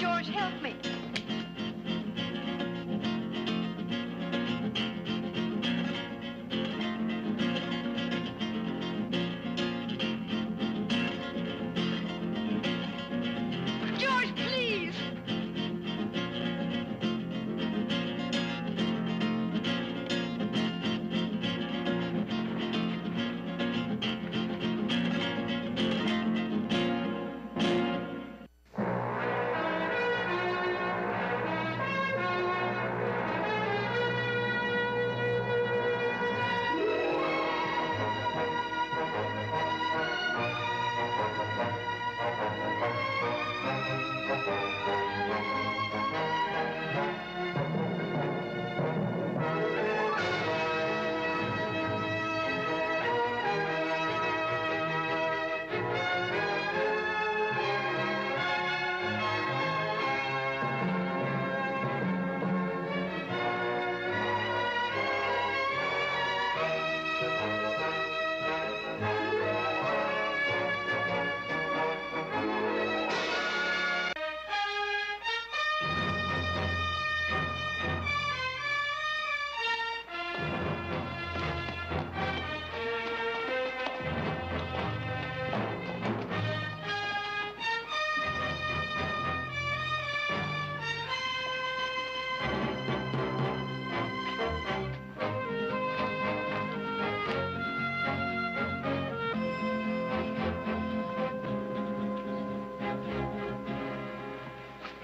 [SPEAKER 14] George, help me. George, please.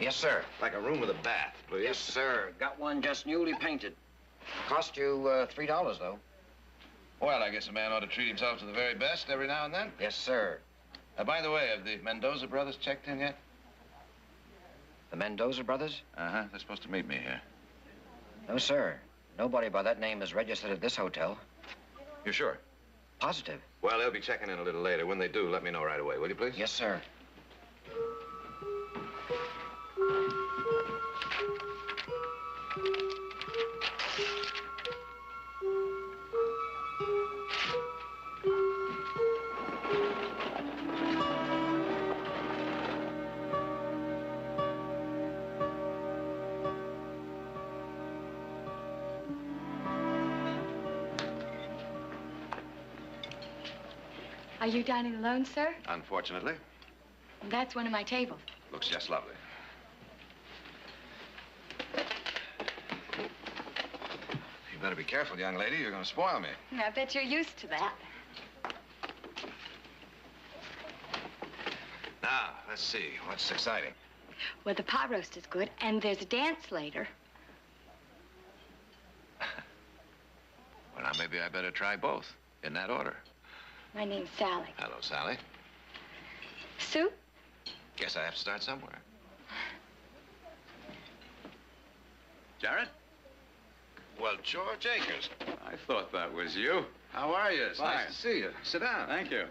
[SPEAKER 15] Yes, sir.
[SPEAKER 7] Like a room with a bath, please.
[SPEAKER 15] Yes, sir. Got one just newly painted. Cost you $3, though.
[SPEAKER 7] Well, I guess a man ought to treat himself to the very best every now and then.
[SPEAKER 15] Yes, sir.
[SPEAKER 7] By the way, have the Mendoza brothers checked in yet?
[SPEAKER 15] The Mendoza brothers?
[SPEAKER 7] Uh-huh. They're supposed to meet me here.
[SPEAKER 15] No, sir. Nobody by that name is registered at this hotel.
[SPEAKER 7] You sure?
[SPEAKER 15] Positive.
[SPEAKER 7] Well, they'll be checking in a little later. When they do, let me know right away, will you, please?
[SPEAKER 15] Yes, sir.
[SPEAKER 14] Are you dining alone, sir?
[SPEAKER 7] Unfortunately.
[SPEAKER 14] That's one of my tables.
[SPEAKER 7] Looks just lovely. You better be careful, young lady. You're going to spoil me.
[SPEAKER 14] I bet you're used to that.
[SPEAKER 7] Now, let's see. What's exciting?
[SPEAKER 14] Well, the pot roast is good, and there's a dance later.
[SPEAKER 7] Well, now, maybe I better try both. In that order.
[SPEAKER 14] My name's Sally.
[SPEAKER 7] Hello, Sally.
[SPEAKER 14] Sue?
[SPEAKER 7] Guess I have to start somewhere.
[SPEAKER 11] Jared?
[SPEAKER 7] Well, George Akers.
[SPEAKER 11] I thought that was you.
[SPEAKER 7] How are you? It's
[SPEAKER 11] Fine.
[SPEAKER 7] nice to see you. Sit down.
[SPEAKER 11] Thank you.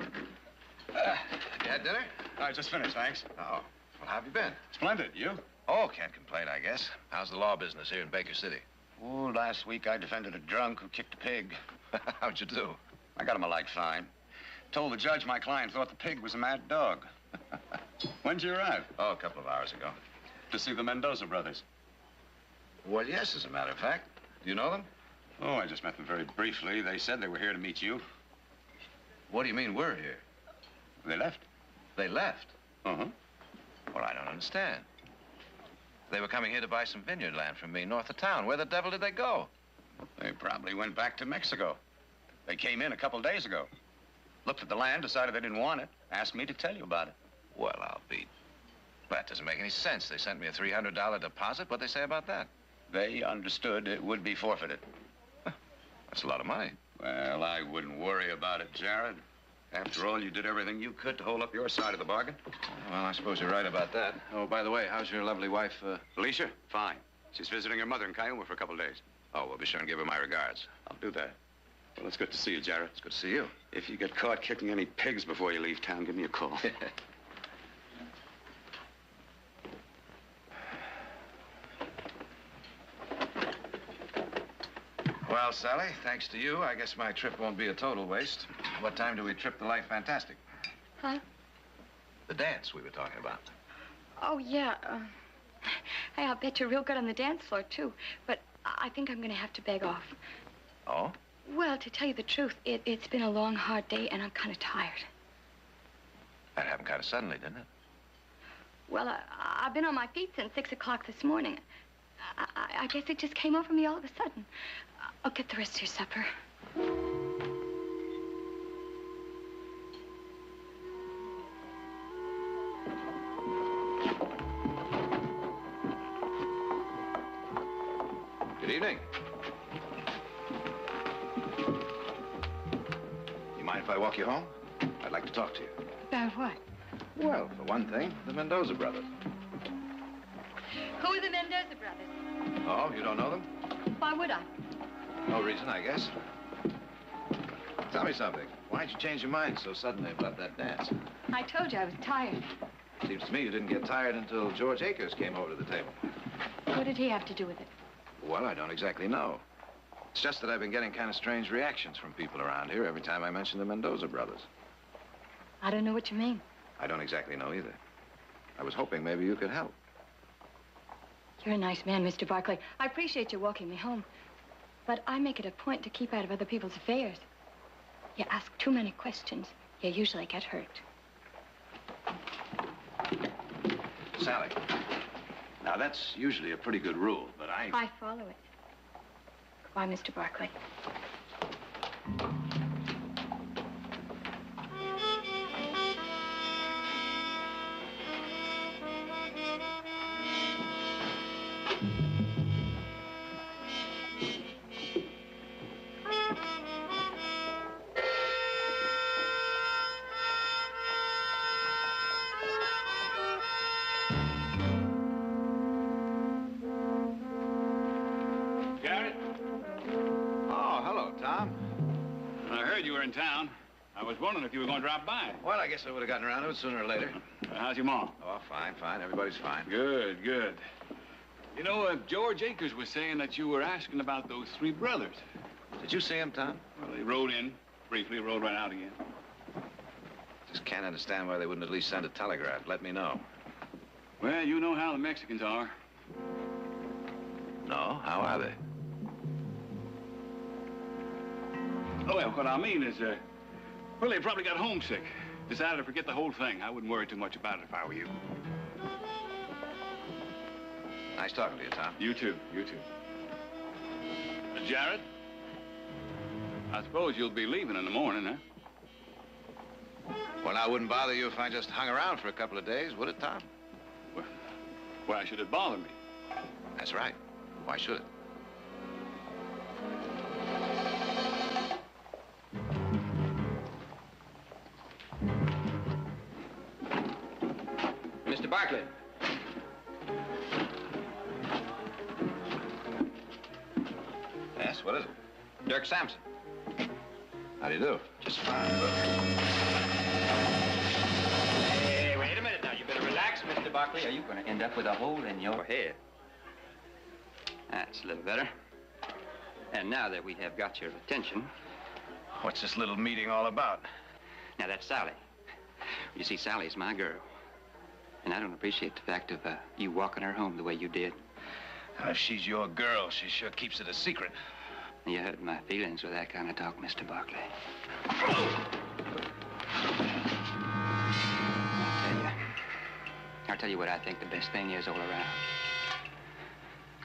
[SPEAKER 7] You had dinner?
[SPEAKER 11] I just finished, thanks.
[SPEAKER 7] Oh. Well, how have you been?
[SPEAKER 11] Splendid. You?
[SPEAKER 7] Oh, can't complain, I guess. How's the law business here in Baker City?
[SPEAKER 13] Oh, last week I defended a drunk who kicked a pig.
[SPEAKER 7] How'd you do?
[SPEAKER 13] I got him a light fine. Told the judge my client thought the pig was a mad dog.
[SPEAKER 11] When'd you arrive?
[SPEAKER 7] Oh, a couple of hours ago.
[SPEAKER 11] To see the Mendoza brothers.
[SPEAKER 7] Well, yes, as a matter of fact. Do you know them?
[SPEAKER 11] Oh, I just met them very briefly. They said they were here to meet you.
[SPEAKER 7] What do you mean we're here?
[SPEAKER 11] They left.
[SPEAKER 7] They left?
[SPEAKER 11] Uh-huh.
[SPEAKER 7] Well, I don't understand. They were coming here to buy some vineyard land from me north of town. Where the devil did they go?
[SPEAKER 13] They probably went back to Mexico. They came in a couple days ago. Looked at the land, decided they didn't want it. Asked me to tell you about it.
[SPEAKER 7] Well, I'll be... That doesn't make any sense. They sent me a $300 deposit. What'd they say about that?
[SPEAKER 13] They understood it would be forfeited.
[SPEAKER 7] That's a lot of money.
[SPEAKER 13] Well, I wouldn't worry about it, Jared. After all, you did everything you could to hold up your side of the bargain.
[SPEAKER 7] Well, I suppose you're right about that. Oh, by the way, how's your lovely wife,
[SPEAKER 13] Felicia? Fine. She's visiting her mother in Cayuma for a couple of days.
[SPEAKER 7] Oh, well, be sure and give her my regards.
[SPEAKER 13] I'll do that. Well, it's good to see you, Jared.
[SPEAKER 7] It's good to see you.
[SPEAKER 13] If you get caught kicking any pigs before you leave town, give me a call.
[SPEAKER 7] Well, Sally, thanks to you, I guess my trip won't be a total waste. What time do we trip the Life Fantastic?
[SPEAKER 14] Huh?
[SPEAKER 7] The dance we were talking about.
[SPEAKER 14] Oh, yeah. Hey, I'll bet you're real good on the dance floor, too. But I think I'm going to have to beg off.
[SPEAKER 7] Oh?
[SPEAKER 14] Well, to tell you the truth, it's been a long, hard day, and I'm kind of tired.
[SPEAKER 7] That happened kind of suddenly, didn't it?
[SPEAKER 14] Well, I've been on my feet since 6 o'clock this morning. I guess it just came over me all of a sudden. I'll get the rest of your supper.
[SPEAKER 7] Good evening. You mind if I walk you home? I'd like to talk to you.
[SPEAKER 14] About what?
[SPEAKER 7] Well, for one thing, the Mendoza brothers.
[SPEAKER 14] Who are the Mendoza brothers?
[SPEAKER 7] Oh, you don't know them?
[SPEAKER 14] Why would I?
[SPEAKER 7] No reason, I guess. Tell me something. Why'd you change your mind so suddenly about that dance?
[SPEAKER 14] I told you I was tired.
[SPEAKER 7] Seems to me you didn't get tired until George Akers came over to the table.
[SPEAKER 14] What did he have to do with it?
[SPEAKER 7] Well, I don't exactly know. It's just that I've been getting kind of strange reactions from people around here every time I mention the Mendoza brothers.
[SPEAKER 14] I don't know what you mean.
[SPEAKER 7] I don't exactly know either. I was hoping maybe you could help.
[SPEAKER 14] You're a nice man, Mr. Barclay. I appreciate you walking me home. But I make it a point to keep out of other people's affairs. You ask too many questions, you usually get hurt.
[SPEAKER 7] Sally. Now, that's usually a pretty good rule, but
[SPEAKER 14] I follow it. Goodbye, Mr. Barclay.
[SPEAKER 16] Garrett?
[SPEAKER 7] Oh, hello, Tom.
[SPEAKER 16] I heard you were in town. I was wondering if you were going to drop by.
[SPEAKER 7] Well, I guess I would have gotten around to it sooner or later.
[SPEAKER 16] How's your mom?
[SPEAKER 7] Oh, fine, fine. Everybody's fine.
[SPEAKER 16] Good, good. You know, George Akers was saying that you were asking about those three brothers.
[SPEAKER 7] Did you see him, Tom?
[SPEAKER 16] Well, they rode in briefly, rode right out again.
[SPEAKER 7] Just can't understand why they wouldn't at least send a telegram. Let me know.
[SPEAKER 16] Well, you know how the Mexicans are.
[SPEAKER 7] No? How are they?
[SPEAKER 16] Oh, well, what I mean is, well, they probably got homesick. Decided to forget the whole thing. I wouldn't worry too much about it if I were you.
[SPEAKER 7] Nice talking to you, Tom.
[SPEAKER 16] You too, you too. Jared, I suppose you'll be leaving in the morning, huh?
[SPEAKER 7] Well, I wouldn't bother you if I just hung around for a couple of days, would it, Tom?
[SPEAKER 16] Well, why should it bother me?
[SPEAKER 7] That's right. Why should it?
[SPEAKER 15] Mr. Barkley.
[SPEAKER 7] Yes, what is it?
[SPEAKER 15] Dirk Sampson.
[SPEAKER 7] How do you do?
[SPEAKER 15] Just fine. Hey, wait a minute now. You better relax, Mr. Barkley, or you're going to end up with a hole in your head. That's a little better. And now that we have got your attention...
[SPEAKER 7] What's this little meeting all about?
[SPEAKER 15] Now, that's Sally. You see, Sally's my girl. And I don't appreciate the fact of you walking her home the way you did.
[SPEAKER 7] If she's your girl, she sure keeps it a secret.
[SPEAKER 15] You hurt my feelings with that kind of talk, Mr. Barkley. I'll tell you what I think the best thing is all around.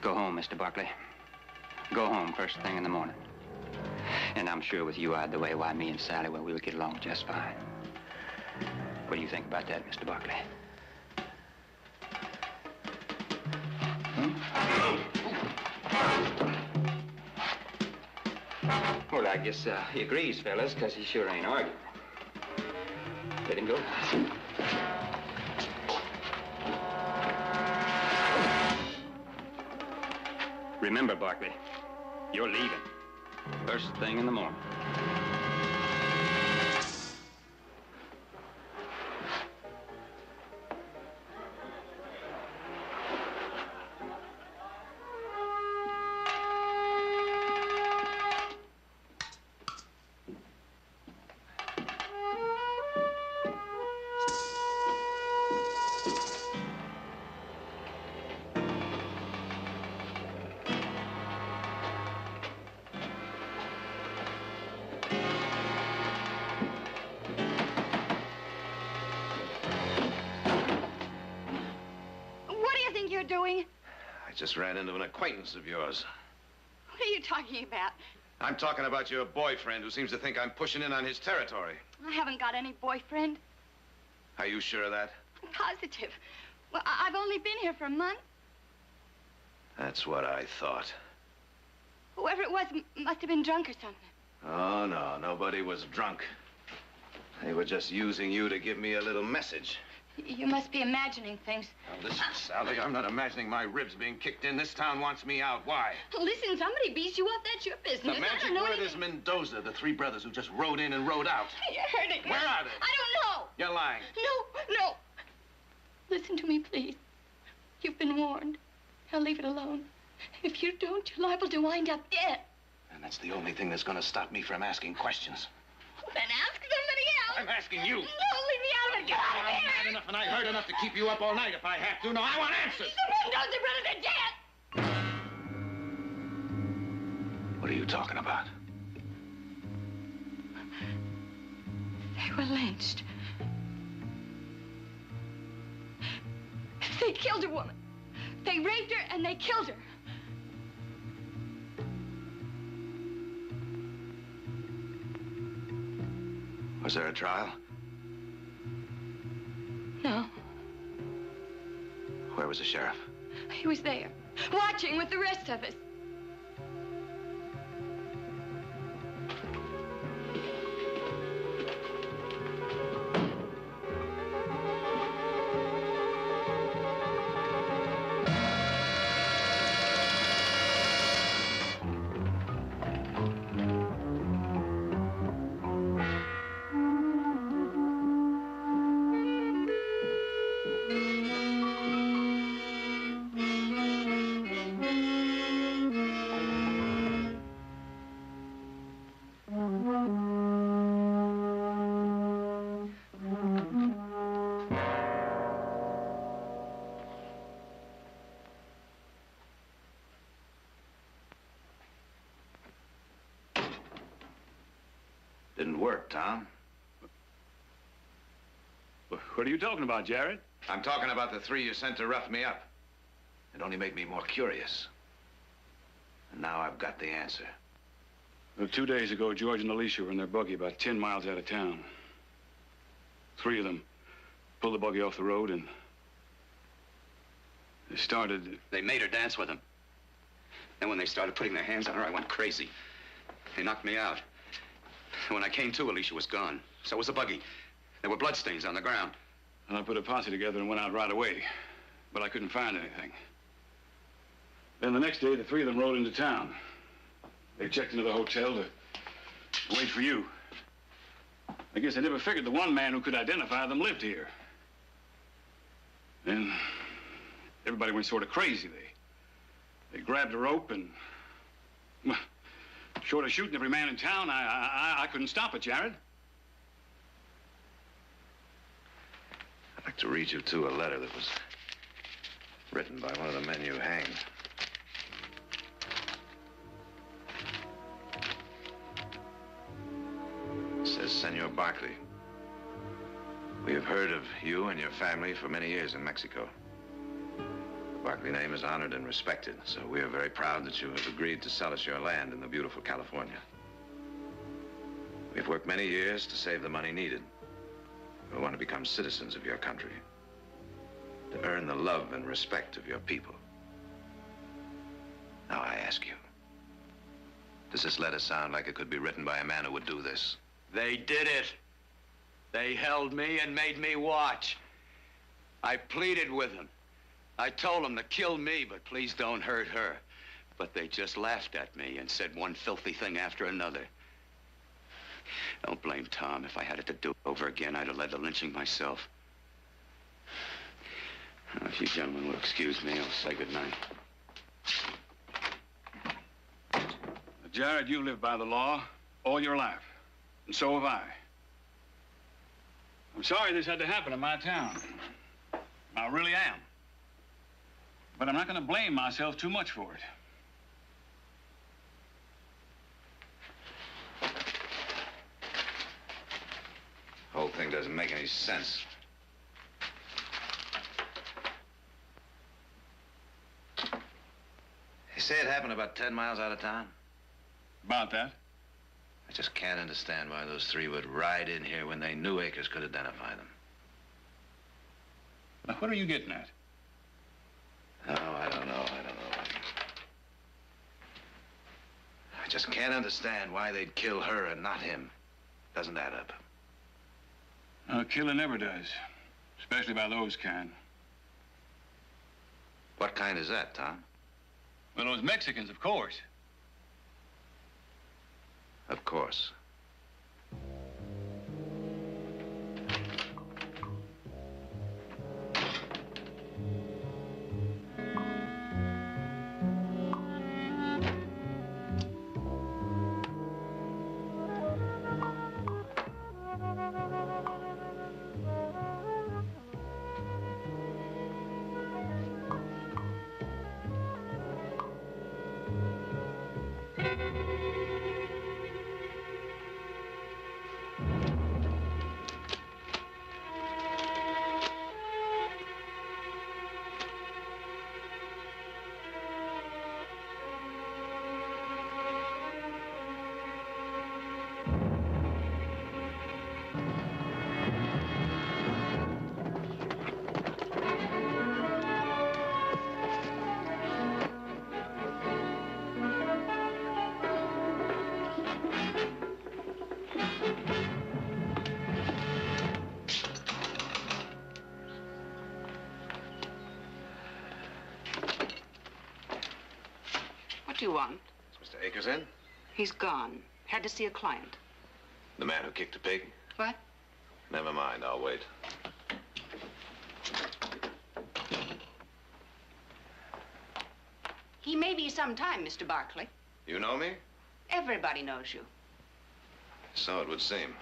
[SPEAKER 15] Go home, Mr. Barkley. Go home first thing in the morning. And I'm sure with you out of the way, why, me and Sally, well, we'll get along just fine. What do you think about that, Mr. Barkley? Well, I guess he agrees, fellas, because he sure ain't arguing. Let him go. Remember, Barkley, you're leaving. First thing in the morning.
[SPEAKER 14] Doing?
[SPEAKER 7] I just ran into an acquaintance of yours.
[SPEAKER 14] What are you talking about?
[SPEAKER 7] I'm talking about your boyfriend who seems to think I'm pushing in on his territory.
[SPEAKER 14] I haven't got any boyfriend.
[SPEAKER 7] Are you sure of that?
[SPEAKER 14] I'm positive. Well, I've only been here for a month.
[SPEAKER 7] That's what I thought.
[SPEAKER 14] Whoever it was must have been drunk or something.
[SPEAKER 7] Oh, no, nobody was drunk. They were just using you to give me a little message.
[SPEAKER 14] You must be imagining things.
[SPEAKER 7] Now, listen, Sally, I'm not imagining my ribs being kicked in. This town wants me out. Why?
[SPEAKER 14] Listen, somebody beats you up. That's your business.
[SPEAKER 7] The magic word is Mendoza, the three brothers who just rode in and rode out.
[SPEAKER 14] You heard it.
[SPEAKER 7] Where are they?
[SPEAKER 14] I don't know.
[SPEAKER 7] You're lying.
[SPEAKER 14] No. Listen to me, please. You've been warned. Now leave it alone. If you don't, you're liable to wind up dead.
[SPEAKER 7] And that's the only thing that's going to stop me from asking questions.
[SPEAKER 14] Then ask somebody else.
[SPEAKER 7] I'm asking you.
[SPEAKER 14] No, leave me out of it. Get out of here.
[SPEAKER 7] I'm mad enough and I heard enough to keep you up all night if I have to. No, I want answers.
[SPEAKER 14] The Mendoza brothers are dead.
[SPEAKER 7] What are you talking about?
[SPEAKER 14] They were lynched. They killed a woman. They raped her and they killed her.
[SPEAKER 7] Was there a trial?
[SPEAKER 14] No.
[SPEAKER 7] Where was the sheriff?
[SPEAKER 14] He was there, watching with the rest of us.
[SPEAKER 13] Didn't work, Tom.
[SPEAKER 16] What are you talking about, Jared?
[SPEAKER 13] I'm talking about the three you sent to rough me up. It only made me more curious. And now I've got the answer.
[SPEAKER 16] Well, 2 days ago, George and Alicia were in their buggy about 10 miles out of town. 3 of them pulled the buggy off the road and they started...
[SPEAKER 13] They made her dance with them. Then when they started putting their hands on her, I went crazy. They knocked me out. When I came to, Alicia was gone. So was the buggy. There were bloodstains on the ground.
[SPEAKER 16] And I put a posse together and went out right away. But I couldn't find anything. Then the next day, the 3 of them rode into town. They checked into the hotel to wait for you. I guess they never figured the one man who could identify them lived here. Then everybody went sort of crazy. They grabbed a rope and, well, short of shooting every man in town, I couldn't stop it, Jared.
[SPEAKER 13] I'd like to read you, too, a letter that was written by one of the men you hanged. It says, Senor Barkley, we have heard of you and your family for many years in Mexico. The Barkley name is honored and respected, so we are very proud that you have agreed to sell us your land in the beautiful California. We've worked many years to save the money needed. We want to become citizens of your country, to earn the love and respect of your people. Now I ask you, does this letter sound like it could be written by a man who would do this?
[SPEAKER 9] They did it. They held me and made me watch. I pleaded with them. I told them to kill me, but please don't hurt her. But they just laughed at me and said one filthy thing after another. Don't blame Tom. If I had it to do over again, I'd have led the lynching myself. Now, if you gentlemen will excuse me, I'll say goodnight.
[SPEAKER 16] Jared, you lived by the law all your life, and so have I. I'm sorry this had to happen in my town. I really am. But I'm not going to blame myself too much for it.
[SPEAKER 13] The whole thing doesn't make any sense. You say it happened about 10 miles out of town?
[SPEAKER 16] About that?
[SPEAKER 13] I just can't understand why those 3 would ride in here when they knew Akers could identify them.
[SPEAKER 16] Now, what are you getting at?
[SPEAKER 13] Oh, I don't know. I just can't understand why they'd kill her and not him. Doesn't add up.
[SPEAKER 16] Killing never does, especially by those kind.
[SPEAKER 13] What kind is that, Tom?
[SPEAKER 16] Well, those Mexicans, of course.
[SPEAKER 13] Of course.
[SPEAKER 17] What do you want?
[SPEAKER 13] Is Mr. Akers in?
[SPEAKER 17] He's gone. Had to see a client.
[SPEAKER 13] The man who kicked a pig?
[SPEAKER 17] What?
[SPEAKER 13] Never mind, I'll wait.
[SPEAKER 17] He may be some time, Mr. Barkley.
[SPEAKER 13] You know me?
[SPEAKER 17] Everybody knows you.
[SPEAKER 13] So it would seem.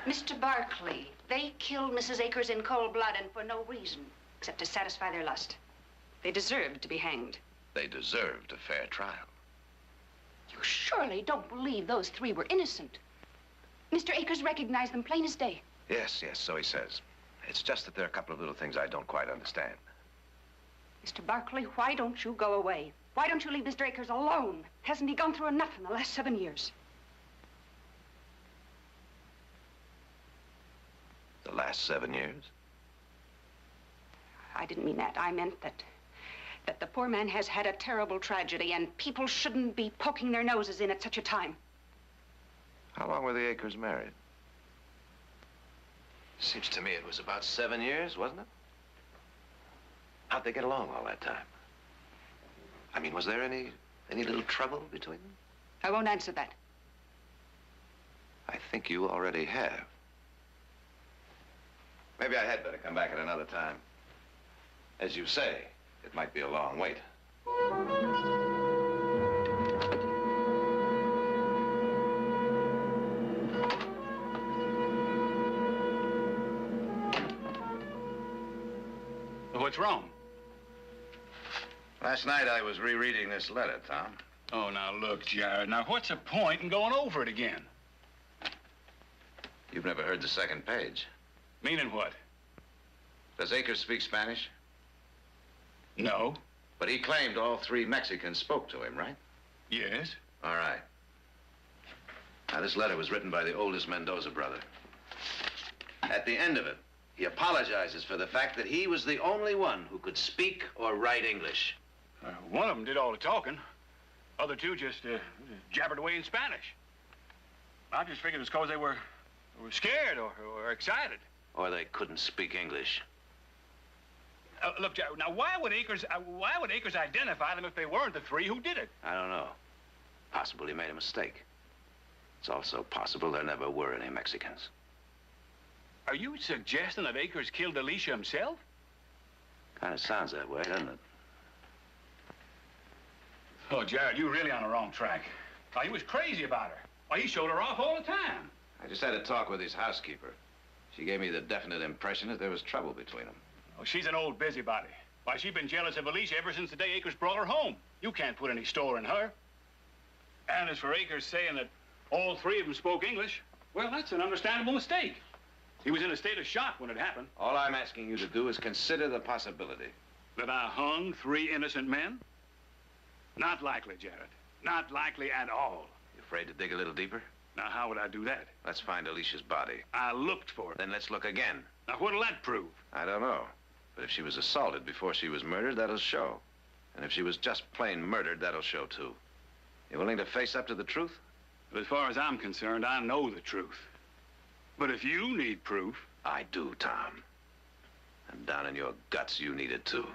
[SPEAKER 17] Mr. Barkley, they killed Mrs. Akers in cold blood and for no reason, except to satisfy their lust. They deserved to be hanged.
[SPEAKER 13] They deserved a fair trial.
[SPEAKER 17] You surely don't believe those three were innocent. Mr. Akers recognized them plain as day.
[SPEAKER 7] Yes, so he says. It's just that there are a couple of little things I don't quite understand.
[SPEAKER 17] Mr. Barkley, why don't you go away? Why don't you leave Mr. Akers alone? Hasn't he gone through enough in the last 7 years?
[SPEAKER 7] The last 7 years?
[SPEAKER 17] I didn't mean that. I meant that the poor man has had a terrible tragedy, and people shouldn't be poking their noses in at such a time.
[SPEAKER 7] How long were the Akers married? Seems to me it was about 7 years, wasn't it? How'd they get along all that time? I mean, was there any little trouble between them?
[SPEAKER 17] I won't answer that.
[SPEAKER 7] I think you already have. Maybe I had better come back at another time. As you say, it might be a long wait.
[SPEAKER 16] What's wrong?
[SPEAKER 13] Last night I was rereading this letter, Tom.
[SPEAKER 16] Oh, now look, Jared. Now, what's the point in going over it again?
[SPEAKER 13] You've never heard the second page.
[SPEAKER 16] Meaning what?
[SPEAKER 13] Does Akers speak Spanish?
[SPEAKER 16] No.
[SPEAKER 13] But he claimed all three Mexicans spoke to him, right?
[SPEAKER 16] Yes.
[SPEAKER 13] All right. Now, this letter was written by the oldest Mendoza brother. At the end of it, he apologizes for the fact that he was the only one who could speak or write English.
[SPEAKER 16] One of them did all the talking. Other two just jabbered away in Spanish. I just figured it was because they were scared or excited.
[SPEAKER 13] Or they couldn't speak English.
[SPEAKER 16] Look, Jared, now why would Akers identify them if they weren't the three who did it?
[SPEAKER 13] I don't know. Possible he made a mistake. It's also possible there never were any Mexicans.
[SPEAKER 16] Are you suggesting that Akers killed Alicia himself?
[SPEAKER 13] Kind of sounds that way, doesn't it?
[SPEAKER 16] Oh, Jared, you're really on the wrong track. Why, he was crazy about her. Why, he showed her off all the time.
[SPEAKER 13] I just had a talk with his housekeeper. She gave me the definite impression that there was trouble between them.
[SPEAKER 16] Oh, she's an old busybody. Why, she's been jealous of Alicia ever since the day Akers brought her home. You can't put any store in her. And as for Akers saying that all three of them spoke English, well, that's an understandable mistake. He was in a state of shock when it happened.
[SPEAKER 13] All I'm asking you to do is consider the possibility.
[SPEAKER 16] That I hung three innocent men? Not likely, Jared. Not likely at all.
[SPEAKER 13] You afraid to dig a little deeper?
[SPEAKER 16] Now, how would I do that?
[SPEAKER 13] Let's find Alicia's body.
[SPEAKER 16] I looked for it.
[SPEAKER 13] Then let's look again.
[SPEAKER 16] Now, what'll that prove?
[SPEAKER 13] I don't know. But if she was assaulted before she was murdered, that'll show. And if she was just plain murdered, that'll show, too. You willing to face up to the truth?
[SPEAKER 16] But as far as I'm concerned, I know the truth. But if you need proof...
[SPEAKER 13] I do, Tom. And down in your guts, you need it, too.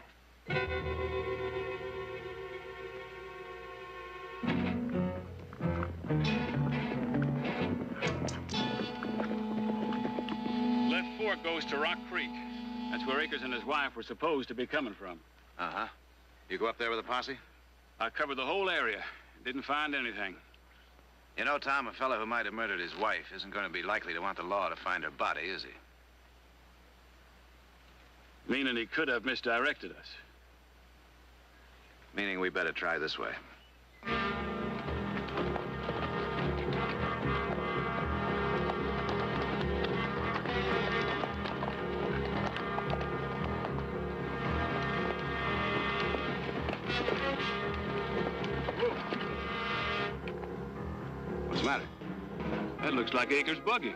[SPEAKER 16] Left fork goes to Rock Creek. That's where Akers and his wife were supposed to be coming from.
[SPEAKER 13] Uh-huh. You go up there with a posse?
[SPEAKER 16] I covered the whole area. Didn't find anything.
[SPEAKER 13] You know, Tom, a fellow who might have murdered his wife isn't going to be likely to want the law to find her body, is he?
[SPEAKER 16] Meaning he could have misdirected us.
[SPEAKER 13] Meaning we better try this way.
[SPEAKER 16] What's the matter? That looks like Akers' buggy.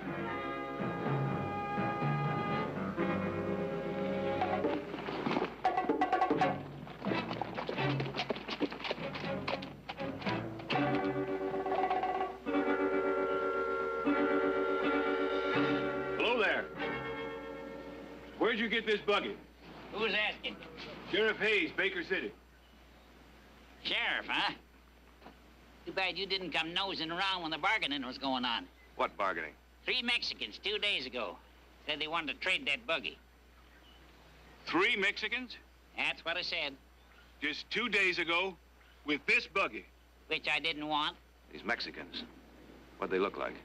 [SPEAKER 16] Hello there. Where'd you get this buggy?
[SPEAKER 18] Who's asking?
[SPEAKER 16] Sheriff Hayes, Baker City.
[SPEAKER 18] Sheriff, huh? Too bad you didn't come nosing around when the bargaining was going on.
[SPEAKER 7] What bargaining?
[SPEAKER 18] 3 Mexicans 2 days ago said they wanted to trade that buggy.
[SPEAKER 16] 3 Mexicans?
[SPEAKER 18] That's what I said.
[SPEAKER 16] Just 2 days ago with this buggy.
[SPEAKER 18] Which I didn't want.
[SPEAKER 7] These Mexicans. What'd they look like?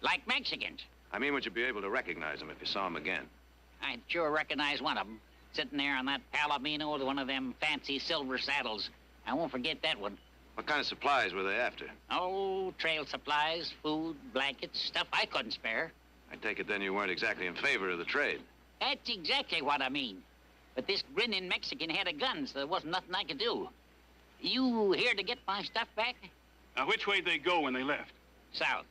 [SPEAKER 18] Like Mexicans.
[SPEAKER 7] I mean, would you be able to recognize them if you saw them again?
[SPEAKER 18] I'd sure recognize one of them. Sitting there on that Palomino with one of them fancy silver saddles. I won't forget that one.
[SPEAKER 7] What kind of supplies were they after?
[SPEAKER 18] Oh, trail supplies, food, blankets, stuff I couldn't spare.
[SPEAKER 7] I take it then you weren't exactly in favor of the trade.
[SPEAKER 18] That's exactly what I mean. But this grinning Mexican had a gun, so there wasn't nothing I could do. You here to get my stuff back?
[SPEAKER 16] Now, which way'd they go when they left?
[SPEAKER 18] South.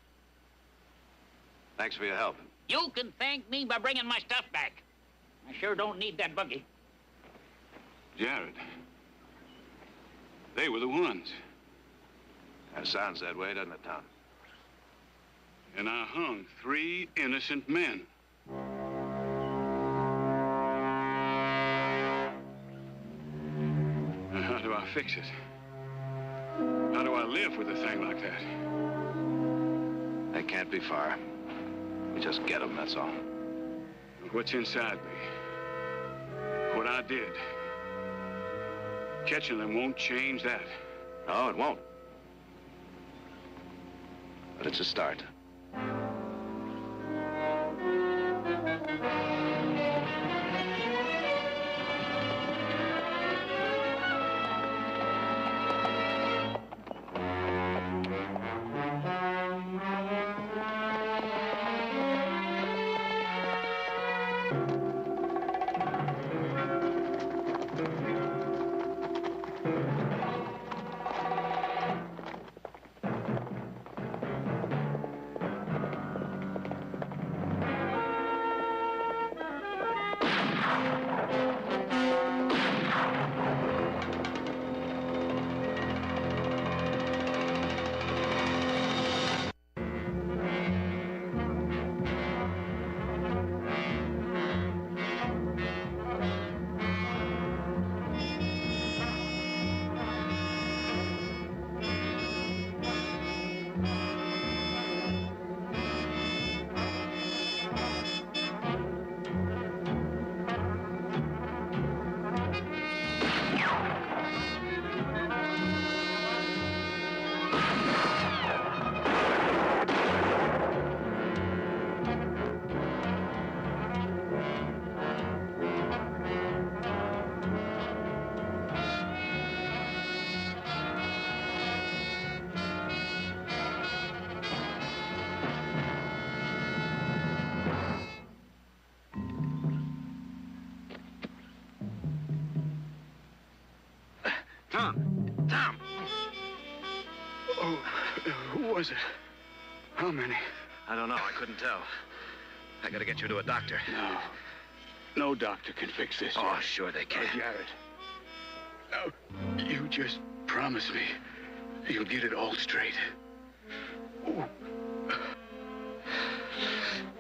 [SPEAKER 7] Thanks for your help.
[SPEAKER 18] You can thank me by bringing my stuff back. I sure don't need that buggy.
[SPEAKER 16] Jared. They were the ones.
[SPEAKER 7] That sounds that way, doesn't it, Tom?
[SPEAKER 16] And I hung 3 innocent men. Now, how do I fix it? How do I live with a thing like that?
[SPEAKER 7] They can't be far. We just get them, that's all.
[SPEAKER 16] What's inside me? What I did. Catching them won't change that.
[SPEAKER 7] No, it won't. But it's a start.
[SPEAKER 16] Tom! Oh, who was it? How many?
[SPEAKER 7] I don't know. I couldn't tell. I gotta get you to a doctor.
[SPEAKER 16] No. No doctor can fix this.
[SPEAKER 7] Oh, sure they can.
[SPEAKER 16] Jared. No, you just promise me you'll get it all straight. Oh.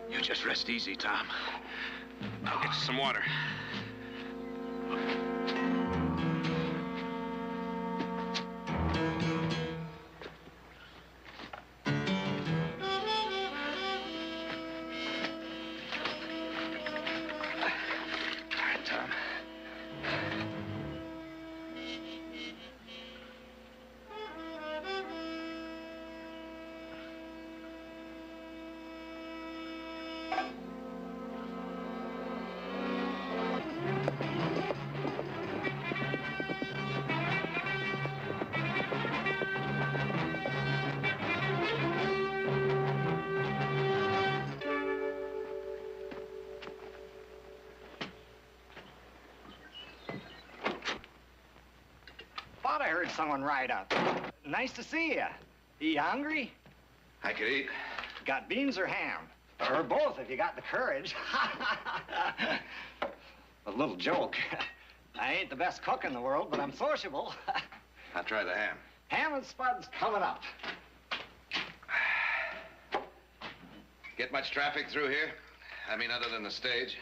[SPEAKER 7] You just rest easy, Tom. I'll get you some water.
[SPEAKER 12] Thought I heard someone ride up. Nice to see you. You hungry?
[SPEAKER 7] I could eat.
[SPEAKER 12] Got beans or ham? Or both, if you got the courage. A little joke. I ain't the best cook in the world, but I'm sociable.
[SPEAKER 7] I'll try the ham.
[SPEAKER 12] Ham and spuds coming up.
[SPEAKER 7] Get much traffic through here? I mean, other than the stage?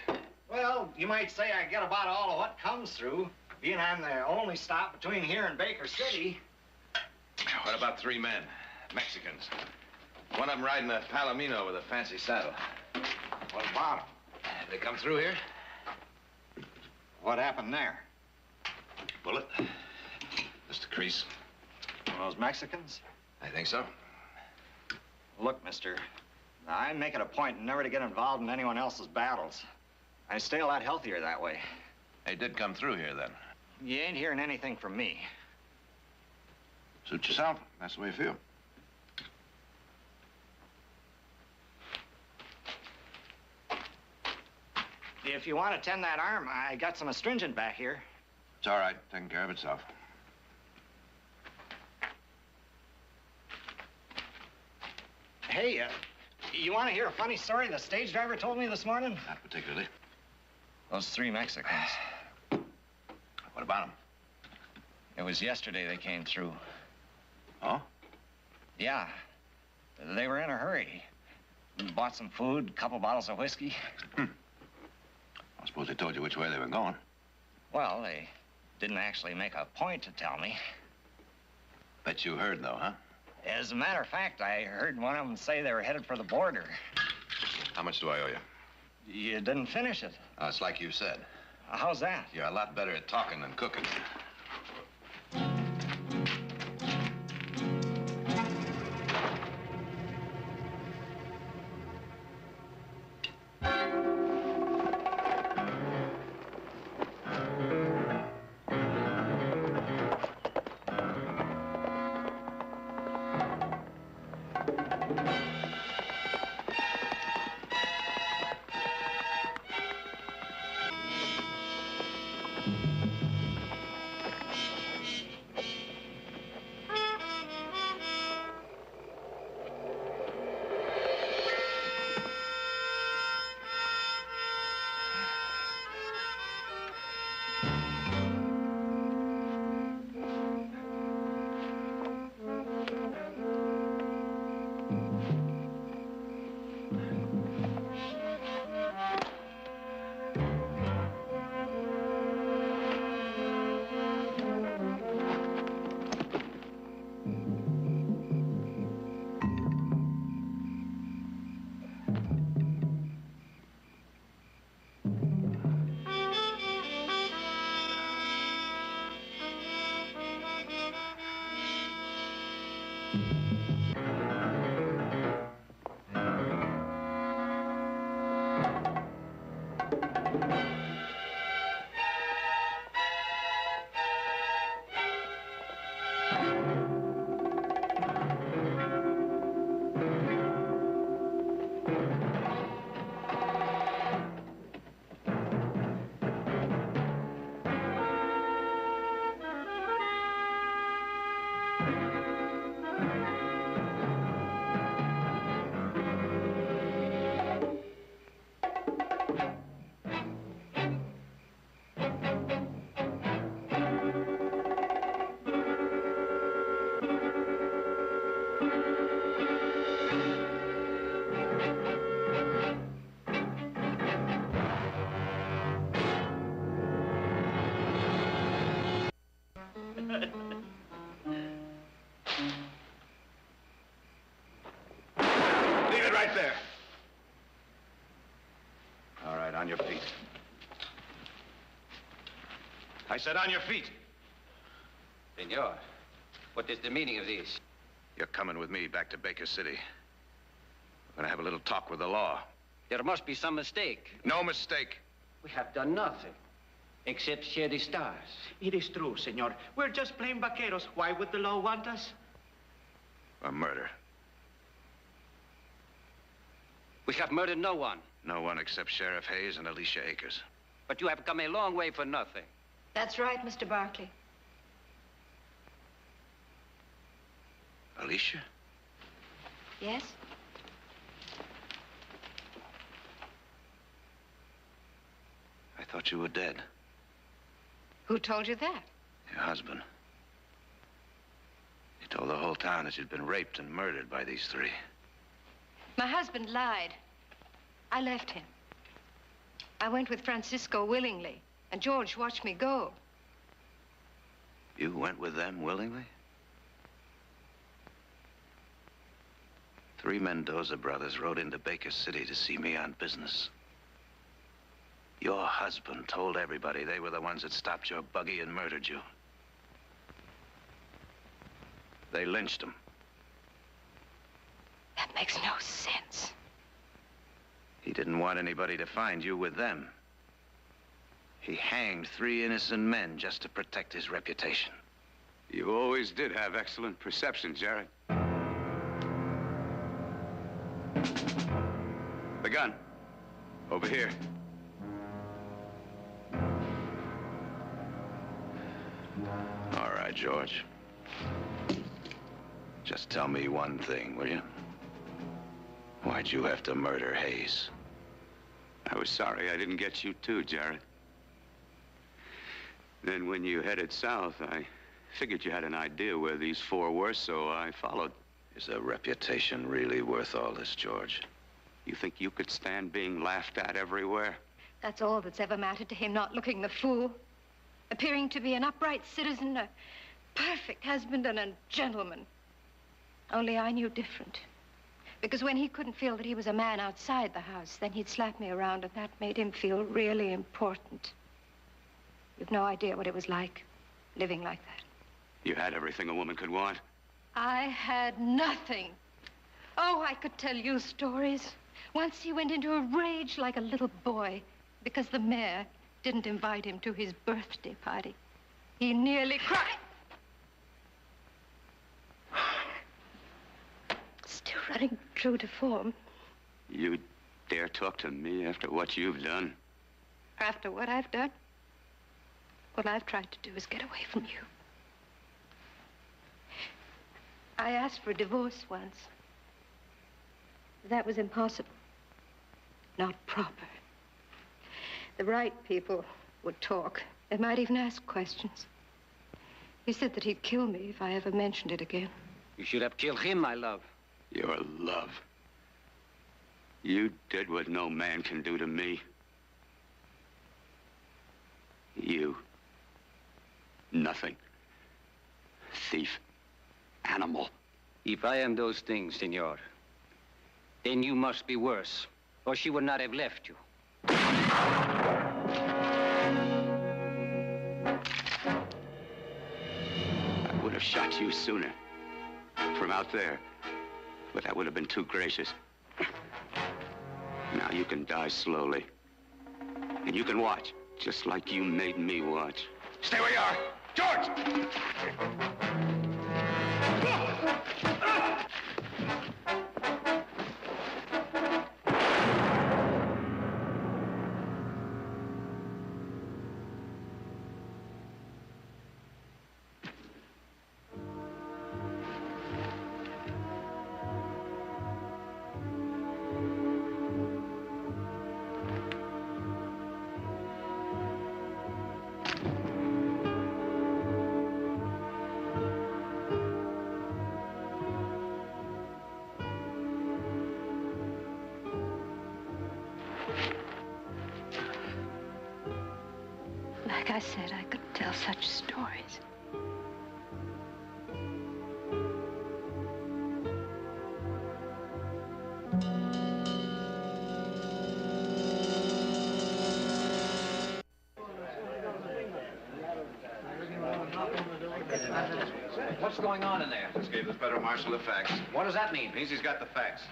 [SPEAKER 12] Well, you might say I get about all of what comes through, being I'm the only stop between here and Baker City.
[SPEAKER 7] What about 3 men? Mexicans. One of them riding a Palomino with a fancy saddle.
[SPEAKER 12] What about 'em?
[SPEAKER 7] They come through here?
[SPEAKER 12] What happened there?
[SPEAKER 7] Bullet. Just a crease.
[SPEAKER 12] Those Mexicans?
[SPEAKER 7] I think so.
[SPEAKER 12] Look, mister, I make it a point never to get involved in anyone else's battles. I stay a lot healthier that way.
[SPEAKER 7] They did come through here, then.
[SPEAKER 12] You ain't hearing anything from me.
[SPEAKER 13] Suit yourself. That's the way you feel.
[SPEAKER 12] If you want to tend that arm, I got some astringent back here.
[SPEAKER 13] It's all right. Taking care of itself.
[SPEAKER 12] Hey, you want to hear a funny story the stage driver told me this morning?
[SPEAKER 13] Not particularly.
[SPEAKER 12] Those 3 Mexicans.
[SPEAKER 13] What about them?
[SPEAKER 12] It was yesterday they came through.
[SPEAKER 13] Oh?
[SPEAKER 12] Yeah. They were in a hurry. Bought some food, a couple bottles of whiskey.
[SPEAKER 13] I suppose they told you which way they were going.
[SPEAKER 12] Well, they didn't actually make a point to tell me.
[SPEAKER 13] Bet you heard, though, huh?
[SPEAKER 12] As a matter of fact, I heard one of them say they were headed for the border.
[SPEAKER 13] How much do I owe you?
[SPEAKER 12] You didn't finish it.
[SPEAKER 13] It's like you said.
[SPEAKER 12] How's that?
[SPEAKER 13] You're a lot better at talking than cooking.
[SPEAKER 16] Leave it right there.
[SPEAKER 13] All right, on your feet.
[SPEAKER 16] I said on your feet.
[SPEAKER 7] Senor, what is the meaning of this?
[SPEAKER 13] You're coming with me back to Baker City. We're gonna have a little talk with the law.
[SPEAKER 7] There must be some mistake.
[SPEAKER 13] No mistake.
[SPEAKER 7] We have done nothing except share the stars.
[SPEAKER 11] It is true, senor. We're just plain vaqueros. Why would the law want us?
[SPEAKER 13] A murder.
[SPEAKER 7] We have murdered no one.
[SPEAKER 13] No one except Sheriff Hayes and Alicia Akers.
[SPEAKER 7] But you have come a long way for nothing.
[SPEAKER 14] That's right, Mr. Barkley.
[SPEAKER 13] Alicia?
[SPEAKER 14] Yes?
[SPEAKER 13] I thought you were dead.
[SPEAKER 14] Who told you that?
[SPEAKER 13] Your husband. He told the whole town that you'd been raped and murdered by these 3.
[SPEAKER 14] My husband lied. I left him. I went with Francisco willingly, and George watched me go.
[SPEAKER 13] You went with them willingly? 3 Mendoza brothers rode into Baker City to see me on business. Your husband told everybody they were the ones that stopped your buggy and murdered you. They lynched him.
[SPEAKER 14] That makes no sense.
[SPEAKER 13] He didn't want anybody to find you with them. He hanged 3 innocent men just to protect his reputation. You always
[SPEAKER 9] always did have excellent perception, Jared. The gun. Over here.
[SPEAKER 13] All right, George. Just tell me one thing, will you? Why'd you have to murder Hayes?
[SPEAKER 9] I was sorry I didn't get you too, Jared. Then when you headed south, I figured you had an idea where these four were, so I followed.
[SPEAKER 13] Is a reputation really worth all this, George?
[SPEAKER 9] You think you could stand being laughed at everywhere?
[SPEAKER 14] That's all that's ever mattered to him, not looking the fool. Appearing to be an upright citizen, a perfect husband, and a gentleman. Only I knew different. Because when he couldn't feel that he was a man outside the house, then he'd slap me around, and that made him feel really important. You've no idea what it was like, living like that.
[SPEAKER 9] You had everything a woman could want.
[SPEAKER 14] I had nothing. Oh, I could tell you stories. Once he went into a rage like a little boy because the mayor didn't invite him to his birthday party. He nearly cried. Still running true to form.
[SPEAKER 9] You dare talk to me after what you've done?
[SPEAKER 14] After what I've done, what I've tried to do is get away from you. I asked for a divorce once. That was impossible. Not proper. The right people would talk. They might even ask questions. He said that he'd kill me if I ever mentioned it again.
[SPEAKER 15] You should have killed him, my love.
[SPEAKER 9] Your love. You did what no man can do to me. You. Nothing. Thief. Animal.
[SPEAKER 15] If I am those things, senor, then you must be worse, or she would not have left you.
[SPEAKER 9] I would have shot you sooner. From out there. But that would have been too gracious. Now you can die slowly. And you can watch, just like you made me watch. Stay where you are! George!
[SPEAKER 14] Like I said, I could tell such stories.
[SPEAKER 1] What's going on in there?
[SPEAKER 13] Just gave the federal marshal the facts.
[SPEAKER 1] What does that mean?
[SPEAKER 13] Means he's got the facts.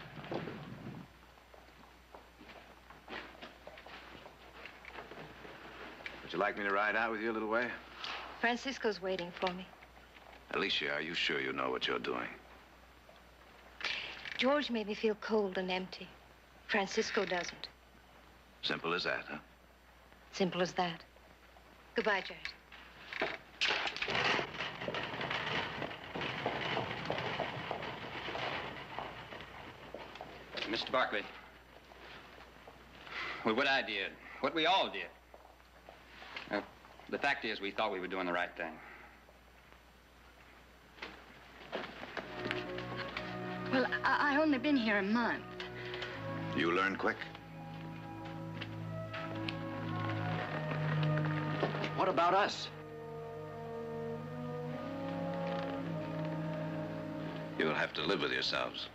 [SPEAKER 13] Would you like me to ride out with you a little way?
[SPEAKER 14] Francisco's waiting for me.
[SPEAKER 13] Alicia, are you sure you know what you're doing?
[SPEAKER 14] George made me feel cold and empty. Francisco doesn't.
[SPEAKER 13] Simple as that, huh?
[SPEAKER 14] Simple as that. Goodbye, Jared.
[SPEAKER 15] Mr. Barkley, well, what I did, what we all did, the fact is we thought we were doing the right thing.
[SPEAKER 10] Well, I only been here a month.
[SPEAKER 13] You learn quick.
[SPEAKER 1] What about us?
[SPEAKER 13] You'll have to live with yourselves.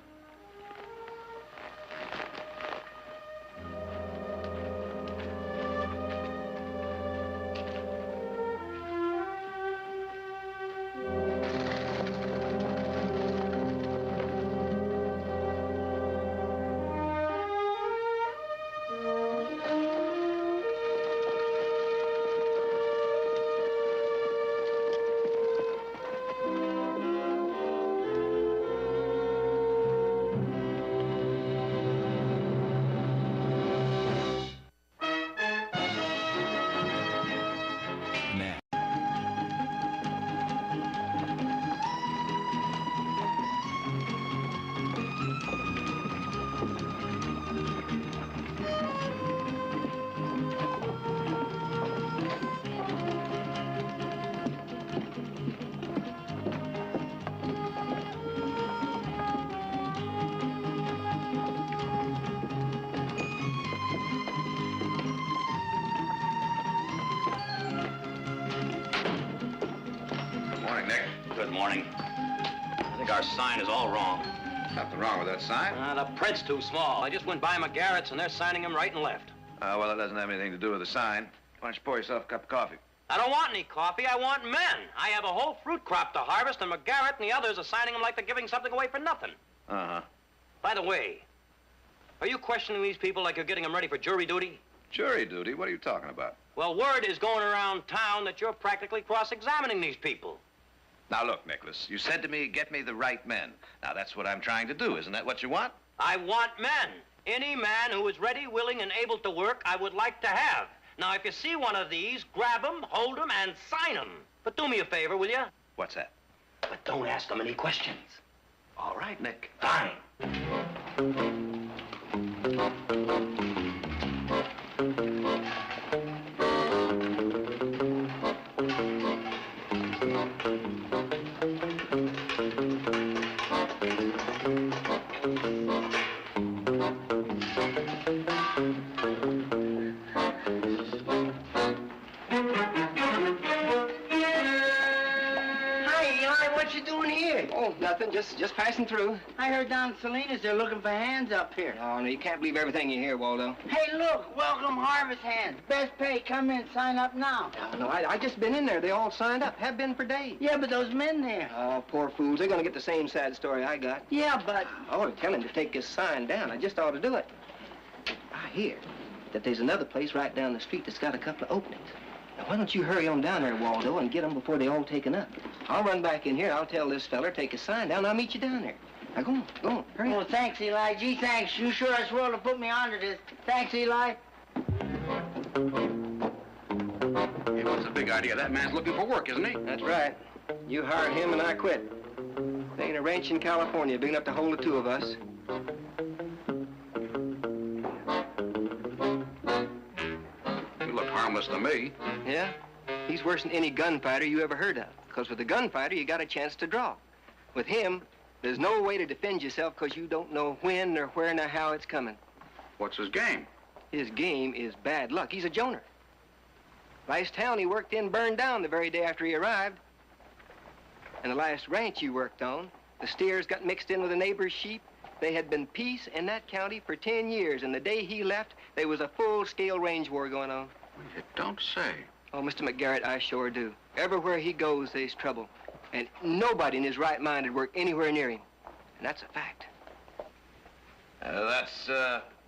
[SPEAKER 19] Good morning. I think our sign is all wrong.
[SPEAKER 13] Nothing wrong with that sign.
[SPEAKER 19] The print's too small. I just went by McGarrett's and they're signing him right and left.
[SPEAKER 13] Well, it doesn't have anything to do with the sign. Why don't you pour yourself a cup of coffee?
[SPEAKER 19] I don't want any coffee. I want men. I have a whole fruit crop to harvest, and McGarrett and the others are signing them like they're giving something away for nothing.
[SPEAKER 13] Uh-huh.
[SPEAKER 19] By the way, are you questioning these people like you're getting them ready for jury duty?
[SPEAKER 13] Jury duty? What are you talking about?
[SPEAKER 19] Well, word is going around town that you're practically cross-examining these people.
[SPEAKER 13] Now, look, Nicholas, you said to me, get me the right men. Now, that's what I'm trying to do. Isn't that what you want?
[SPEAKER 19] I want men. Any man who is ready, willing, and able to work, I would like to have. Now, if you see one of these, grab him, hold him, and sign him. But do me a favor, will you?
[SPEAKER 13] What's that?
[SPEAKER 19] But don't ask him any questions.
[SPEAKER 13] All right, Nick.
[SPEAKER 19] Fine.
[SPEAKER 20] Oh, nothing. Just passing through. I heard down at Salinas they're looking for hands up here. Oh, no, you can't believe everything you hear, Waldo. Hey, look, welcome harvest hands. Best pay, come in, sign up now. No, I just been in there. They all signed up. Have been for days. Yeah, but those men there. Oh, poor fools. They're gonna get the same sad story I got. Yeah, but... I ought to tell him to take his sign down. I just ought to do it. I hear that there's another place right down the street that's got a couple of openings. Now, why don't you hurry on down there, Waldo, and get them before they all taken up? I'll run back in here. I'll tell this feller, take his sign down, and I'll meet you down there. Now, go on, hurry. Oh, thanks, Eli. Gee, thanks. You sure are swell to put me onto this. Thanks, Eli.
[SPEAKER 13] Hey, what's the big idea? That man's looking for work, isn't he?
[SPEAKER 20] That's right. You hired him, and I quit. There ain't a ranch in California big enough to hold the two of us.
[SPEAKER 13] You look harmless to me.
[SPEAKER 20] Yeah? He's worse than any gunfighter you ever heard of. Because with a gunfighter, you got a chance to draw. With him, there's no way to defend yourself because you don't know when or where nor how it's coming.
[SPEAKER 13] What's his game?
[SPEAKER 20] His game is bad luck. He's a joner. Last town he worked in burned down the very day after he arrived. And the last ranch you worked on, the steers got mixed in with the neighbor's sheep. They had been peace in that county for 10 years, and the day he left, there was a full-scale range war going on.
[SPEAKER 13] You don't say.
[SPEAKER 20] Oh, Mr. McGarrett, I sure do. Everywhere he goes, there's trouble. And nobody in his right mind would work anywhere near him. And that's a fact.
[SPEAKER 13] That's,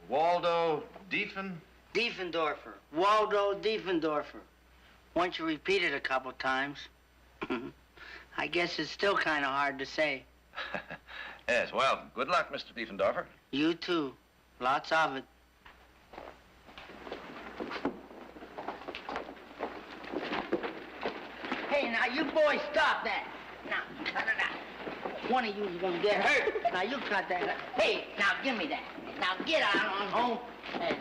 [SPEAKER 13] Waldo
[SPEAKER 20] Diefendorfer. Waldo Diefendorfer. Once you repeat it a couple times. I guess it's still kind of hard to say.
[SPEAKER 13] Yes, well, good luck, Mr. Diefendorfer.
[SPEAKER 20] You too. Lots of it. Hey, now, you boys stop that. Now, cut it out. One of you is going to get hurt. Now, you cut that out. Hey, now, give me that. Now, get out on home. Hey.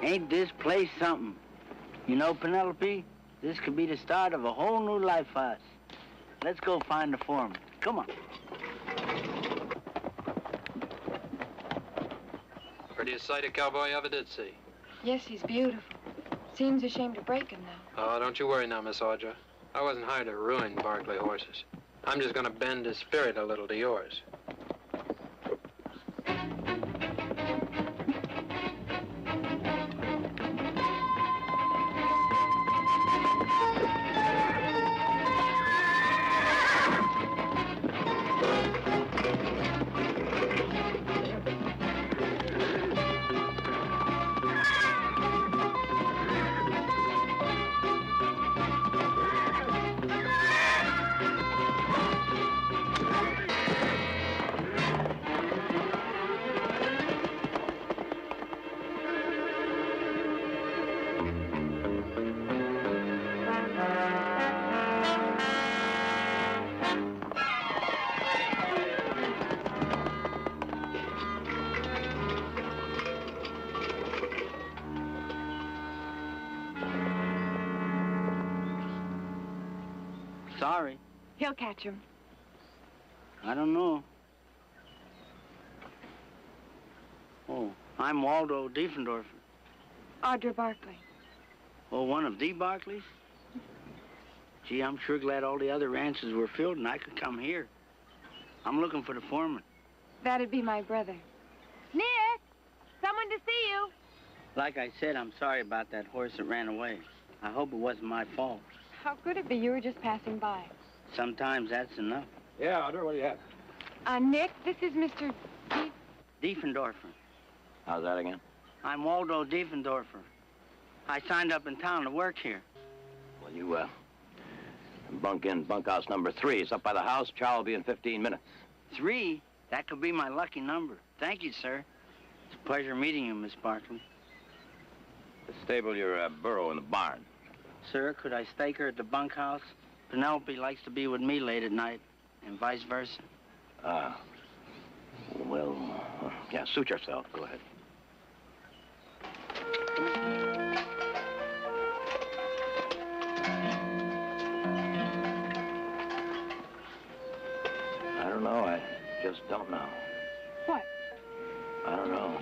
[SPEAKER 20] Ain't this place something? You know, Penelope, this could be the start of a whole new life for us. Let's go find the foreman. Come on.
[SPEAKER 21] Prettiest sight a cowboy ever did see.
[SPEAKER 4] Yes, he's beautiful. Seems ashamed to break him, though.
[SPEAKER 21] Oh, don't you worry now, Miss Audra. I wasn't hired to ruin Barclay horses. I'm just gonna bend his spirit a little to yours.
[SPEAKER 20] Sorry.
[SPEAKER 4] He'll catch him.
[SPEAKER 20] I don't know. Oh, I'm Waldo Diefendorfer.
[SPEAKER 4] Audra Barclay.
[SPEAKER 20] Oh, one of the Barclays? Gee, I'm sure glad all the other ranches were filled and I could come here. I'm looking for the foreman.
[SPEAKER 4] That'd be my brother.
[SPEAKER 10] Nick! Someone to see you.
[SPEAKER 20] Like I said, I'm sorry about that horse that ran away. I hope it wasn't my fault.
[SPEAKER 4] How could it be? You were just passing by.
[SPEAKER 20] Sometimes that's enough.
[SPEAKER 16] Yeah, Audra, what do you have?
[SPEAKER 4] Nick, this is Mr.
[SPEAKER 20] Diefendorfer.
[SPEAKER 22] How's that again?
[SPEAKER 20] I'm Waldo Diefendorfer. I signed up in town to work here.
[SPEAKER 22] Well, you, bunk in bunkhouse number 3. It's up by the house. Chow will be in 15 minutes.
[SPEAKER 20] 3? That could be my lucky number. Thank you, sir. It's a pleasure meeting you, Miss Barkley.
[SPEAKER 22] Stable your burro in the barn.
[SPEAKER 20] Sir, could I stake her at the bunkhouse? Penelope likes to be with me late at night, and vice versa.
[SPEAKER 22] Well, yeah, suit yourself. Go ahead. I don't know. I just don't know.
[SPEAKER 4] What?
[SPEAKER 22] I don't know.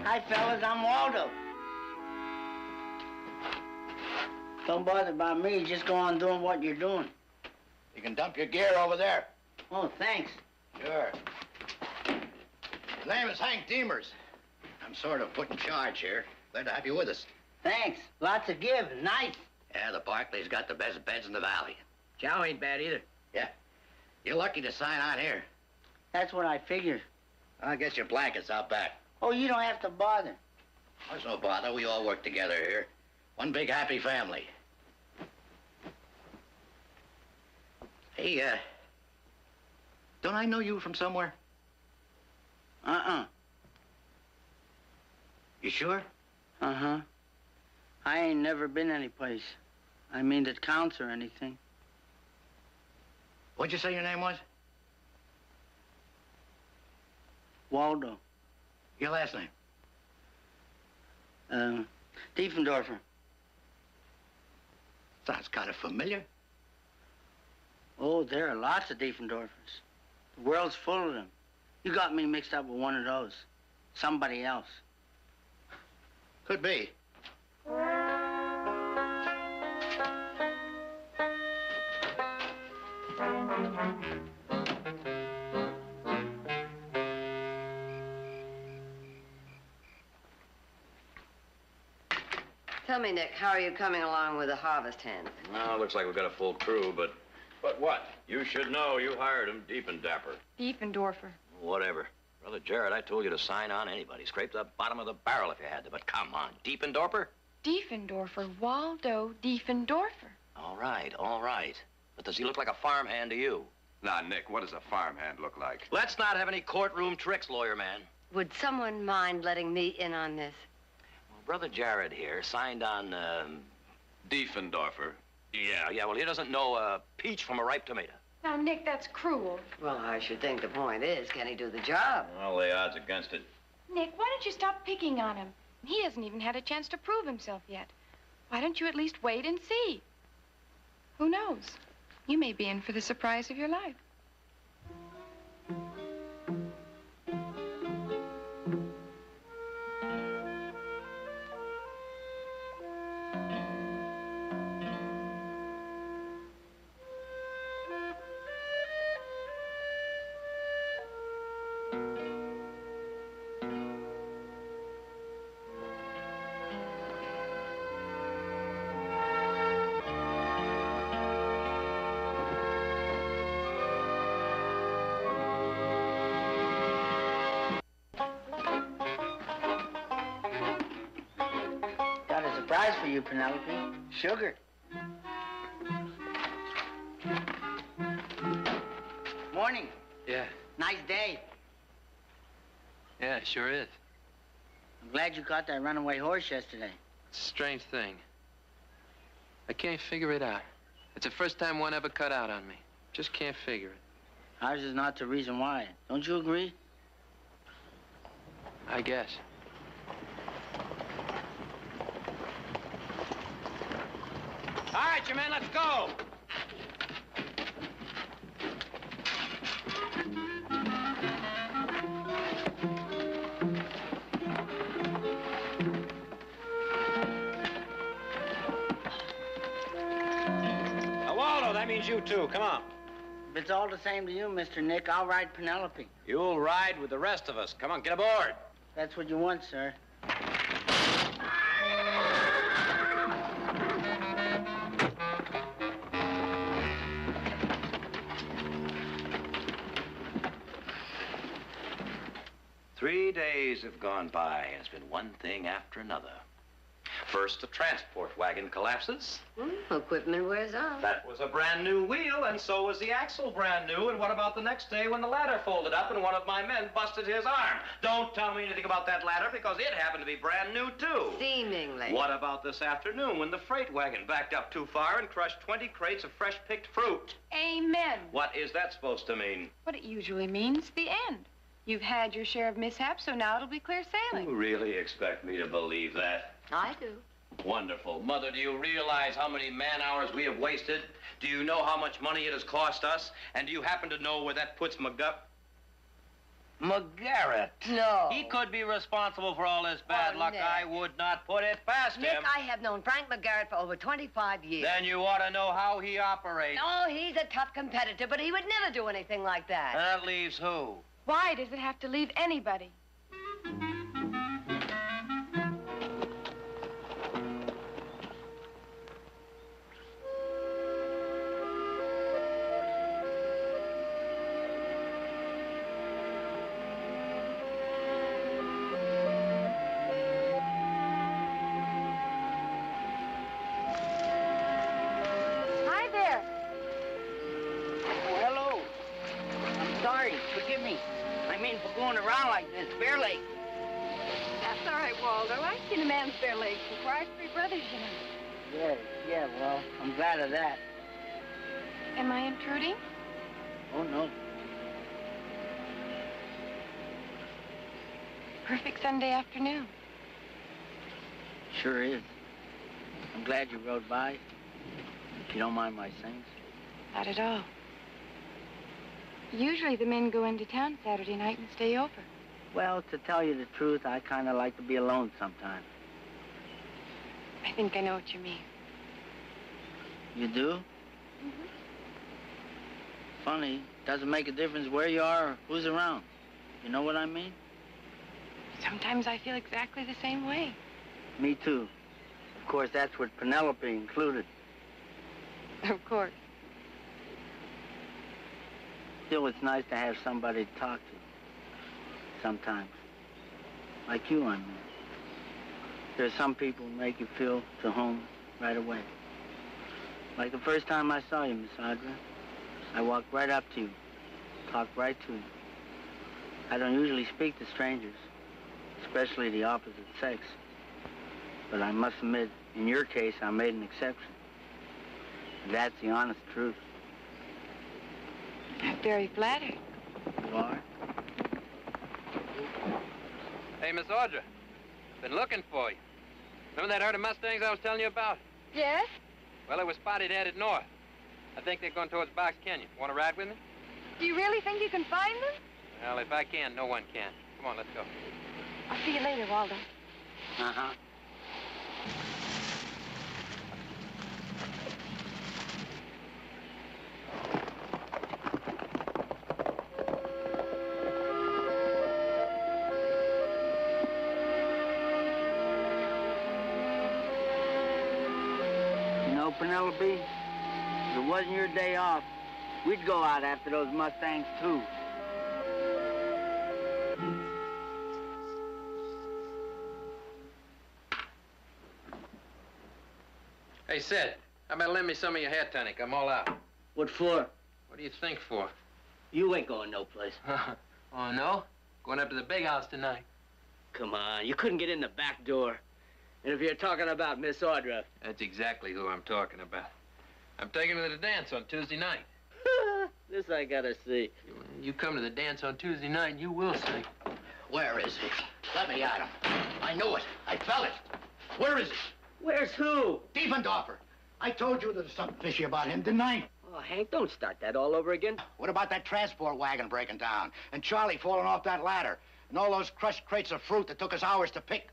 [SPEAKER 20] Hi, fellas, I'm Waldo. Don't bother about me, just go on doing what you're doing.
[SPEAKER 23] You can dump your gear over there.
[SPEAKER 20] Oh, thanks.
[SPEAKER 23] Sure. The name is Hank Demers. I'm sort of put in charge here. Glad to have you with us.
[SPEAKER 20] Thanks. Lots of give. Nice.
[SPEAKER 23] Yeah, the Barclays got the best beds in the valley.
[SPEAKER 20] Chow ain't bad either.
[SPEAKER 23] Yeah. You're lucky to sign on here.
[SPEAKER 20] That's what I figured.
[SPEAKER 23] I'll get your blankets out back.
[SPEAKER 20] Oh, you don't have to bother.
[SPEAKER 23] There's no bother. We all work together here. One big happy family. Hey, don't I know you from somewhere? You sure?
[SPEAKER 20] Uh-huh. I ain't never been anyplace. I mean that counts or anything.
[SPEAKER 23] What'd you say your name was?
[SPEAKER 20] Waldo.
[SPEAKER 23] Your last name?
[SPEAKER 20] Diefendorfer.
[SPEAKER 23] Sounds kind of familiar.
[SPEAKER 20] Oh, there are lots of Diefendorfers. The world's full of them. You got me mixed up with one of those. Somebody else.
[SPEAKER 23] Could be.
[SPEAKER 5] Tell me, Nick, how are you coming along with the harvest hand?
[SPEAKER 22] Well, looks like we've got a full crew, but... But what? You should know. You hired him, deep and dapper.
[SPEAKER 4] Diefendorfer.
[SPEAKER 22] Whatever. Brother Jared, I told you to sign on anybody. Scrape the bottom of the barrel if you had to, but come on. Diefendorfer?
[SPEAKER 4] Diefendorfer. Waldo Diefendorfer.
[SPEAKER 22] All right, all right. But does he look like a farmhand to you?
[SPEAKER 6] Now, Nick, what does a farmhand look like?
[SPEAKER 22] Let's not have any courtroom tricks, lawyer man.
[SPEAKER 5] Would someone mind letting me in on this?
[SPEAKER 22] Well, Brother Jared here signed on,
[SPEAKER 6] Diefendorfer.
[SPEAKER 19] Yeah, well, he doesn't know a peach from a ripe tomato.
[SPEAKER 4] Now, Nick, that's cruel.
[SPEAKER 5] Well, I should think the point is, can he do the job?
[SPEAKER 13] All the odds against it.
[SPEAKER 4] Nick, why don't you stop picking on him? He hasn't even had a chance to prove himself yet. Why don't you at least wait and see? Who knows? You may be in for the surprise of your life.
[SPEAKER 20] Got a surprise for you, Penelope. Sugar. Morning.
[SPEAKER 21] Yeah.
[SPEAKER 20] Nice day.
[SPEAKER 21] Yeah, it sure is.
[SPEAKER 20] I'm glad you caught that runaway horse yesterday.
[SPEAKER 21] It's a strange thing. I can't figure it out. It's the first time one ever cut out on me. Just can't figure it.
[SPEAKER 20] Ours is not the reason why. Don't you agree?
[SPEAKER 21] I guess.
[SPEAKER 19] All right, you men, let's go. Now, Waldo, that means you too. Come on.
[SPEAKER 20] If it's all the same to you, Mr. Nick, I'll ride Penelope.
[SPEAKER 19] You'll ride with the rest of us. Come on, get aboard.
[SPEAKER 20] That's what you want, sir.
[SPEAKER 7] Three days have gone by, and it's been one thing after another. First, the transport wagon collapses.
[SPEAKER 5] Equipment wears off.
[SPEAKER 19] That was a brand new wheel, and so was the axle brand new. And what about the next day when the ladder folded up and one of my men busted his arm? Don't tell me anything about that ladder, because it happened to be brand new, too.
[SPEAKER 5] Seemingly.
[SPEAKER 19] What about this afternoon when the freight wagon backed up too far and crushed 20 crates of fresh-picked fruit?
[SPEAKER 4] Amen.
[SPEAKER 19] What is that supposed to mean?
[SPEAKER 4] What it usually means, the end. You've had your share of mishaps, so now it'll be clear sailing.
[SPEAKER 19] You really expect me to believe that?
[SPEAKER 5] I do.
[SPEAKER 19] Wonderful. Mother, do you realize how many man-hours we have wasted? Do you know how much money it has cost us? And do you happen to know where that puts McGarrett?
[SPEAKER 5] No.
[SPEAKER 19] He could be responsible for all this bad luck.
[SPEAKER 5] Nick.
[SPEAKER 19] I would not put it past
[SPEAKER 5] Nick,
[SPEAKER 19] him.
[SPEAKER 5] I have known Frank McGarrett for over 25 years.
[SPEAKER 19] Then you ought to know how he operates.
[SPEAKER 5] No, he's a tough competitor, but he would never do anything like that.
[SPEAKER 19] That leaves who?
[SPEAKER 4] Why does it have to leave anybody? Hi there.
[SPEAKER 20] Oh, hello. I'm sorry. Forgive me. I mean, for going around like this, bare leg.
[SPEAKER 4] That's all right, Waldo. I've seen a man's bare legs before. I have 3 brothers, you know.
[SPEAKER 20] Yeah, well, I'm glad of that.
[SPEAKER 4] Am I intruding?
[SPEAKER 20] Oh, no.
[SPEAKER 4] Perfect Sunday afternoon.
[SPEAKER 20] Sure is. I'm glad you rode by. If you don't mind my saying.
[SPEAKER 4] Not at all. Usually the men go into town Saturday night and stay over.
[SPEAKER 20] Well, to tell you the truth, I kind of like to be alone sometimes.
[SPEAKER 4] I think I know what you mean.
[SPEAKER 20] You do?
[SPEAKER 4] Mm-hmm.
[SPEAKER 20] Funny. Doesn't make a difference where you are or who's around. You know what I mean?
[SPEAKER 4] Sometimes I feel exactly the same way.
[SPEAKER 20] Me too. Of course, that's with Penelope included.
[SPEAKER 4] Of course.
[SPEAKER 20] Still, it's nice to have somebody to talk to. Sometimes. Like you, I mean. There's some people who make you feel to home right away. Like the first time I saw you, Miss Audra. I walked right up to you. Talked right to you. I don't usually speak to strangers, especially the opposite sex. But I must admit, in your case, I made an exception. That's the honest truth.
[SPEAKER 4] I'm very flattered.
[SPEAKER 20] You are?
[SPEAKER 21] Hey, Miss Audra. Been looking for you. Remember that herd of Mustangs I was telling you about?
[SPEAKER 4] Yes?
[SPEAKER 21] Well, it was spotted headed north. I think they're going towards Box Canyon. Want to ride with me?
[SPEAKER 4] Do you really think you can find them?
[SPEAKER 21] Well, if I can, no one can. Come on, let's go.
[SPEAKER 4] I'll see you later, Waldo.
[SPEAKER 20] Uh-huh. You know, Penelope, if it wasn't your day off, we'd go out after those Mustangs, too.
[SPEAKER 21] Hey, Sid, how about lend me some of your hair tonic? I'm all out.
[SPEAKER 20] What for?
[SPEAKER 21] What do you think for?
[SPEAKER 20] You ain't going no place.
[SPEAKER 21] Oh, no? Going up to the big house tonight.
[SPEAKER 20] Come on, you couldn't get in the back door. And if you're talking about Miss Audra...
[SPEAKER 21] That's exactly who I'm talking about. I'm taking her to the dance on Tuesday night.
[SPEAKER 20] This I gotta see.
[SPEAKER 21] You come to the dance on Tuesday night, and you will see.
[SPEAKER 23] Where is he? Let me at him. I knew it. I felt it. Where is he?
[SPEAKER 20] Where's who?
[SPEAKER 23] Diefendorfer. I told you there was something fishy about him, didn't I?
[SPEAKER 20] Oh, Hank, don't start that all over again.
[SPEAKER 23] What about that transport wagon breaking down? And Charlie falling off that ladder? And all those crushed crates of fruit that took us hours to pick?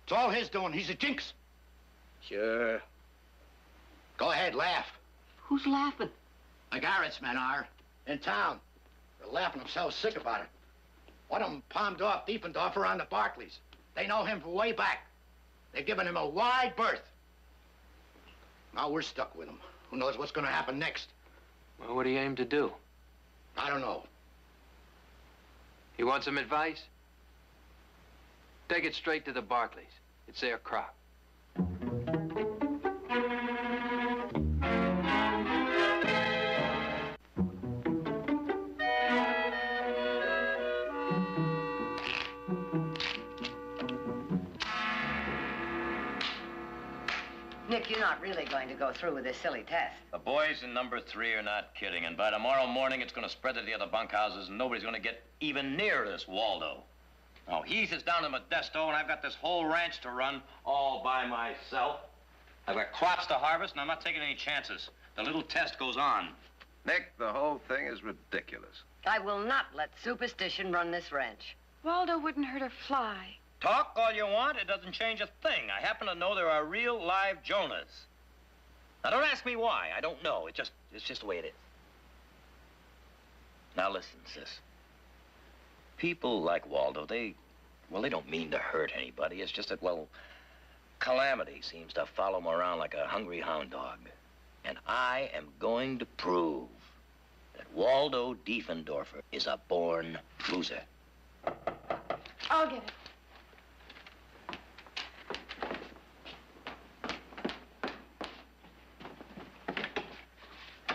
[SPEAKER 23] It's all his doing. He's a jinx.
[SPEAKER 20] Sure.
[SPEAKER 23] Go ahead, laugh.
[SPEAKER 20] Who's laughing?
[SPEAKER 23] The Garrett's men are. In town. They're laughing themselves sick about it. One of them palmed off Diefendorfer on the Barclays. They know him from way back. They're giving him a wide berth. Now we're stuck with him. Who knows what's going to happen next?
[SPEAKER 21] Well, what do you aim to do?
[SPEAKER 23] I don't know.
[SPEAKER 21] You want some advice? Take it straight to the Barclays. It's their crop.
[SPEAKER 5] Nick, you're not really going to go through with this silly test.
[SPEAKER 19] The boys in number 3 are not kidding, and by tomorrow morning it's going to spread to the other bunkhouses, and nobody's going to get even near this Waldo. Now, Heath is down in Modesto, and I've got this whole ranch to run all by myself. I've got crops to harvest, and I'm not taking any chances. The little test goes on.
[SPEAKER 6] Nick, the whole thing is ridiculous.
[SPEAKER 5] I will not let superstition run this ranch.
[SPEAKER 4] Waldo wouldn't hurt a fly.
[SPEAKER 19] Talk all you want, it doesn't change a thing. I happen to know there are real live Jonahs. Now, don't ask me why. I don't know. It's just the way it is. Now, listen, sis. People like Waldo, they don't mean to hurt anybody. It's just that, well, calamity seems to follow him around like a hungry hound dog. And I am going to prove that Waldo Diefendorfer is a born loser.
[SPEAKER 4] I'll get it.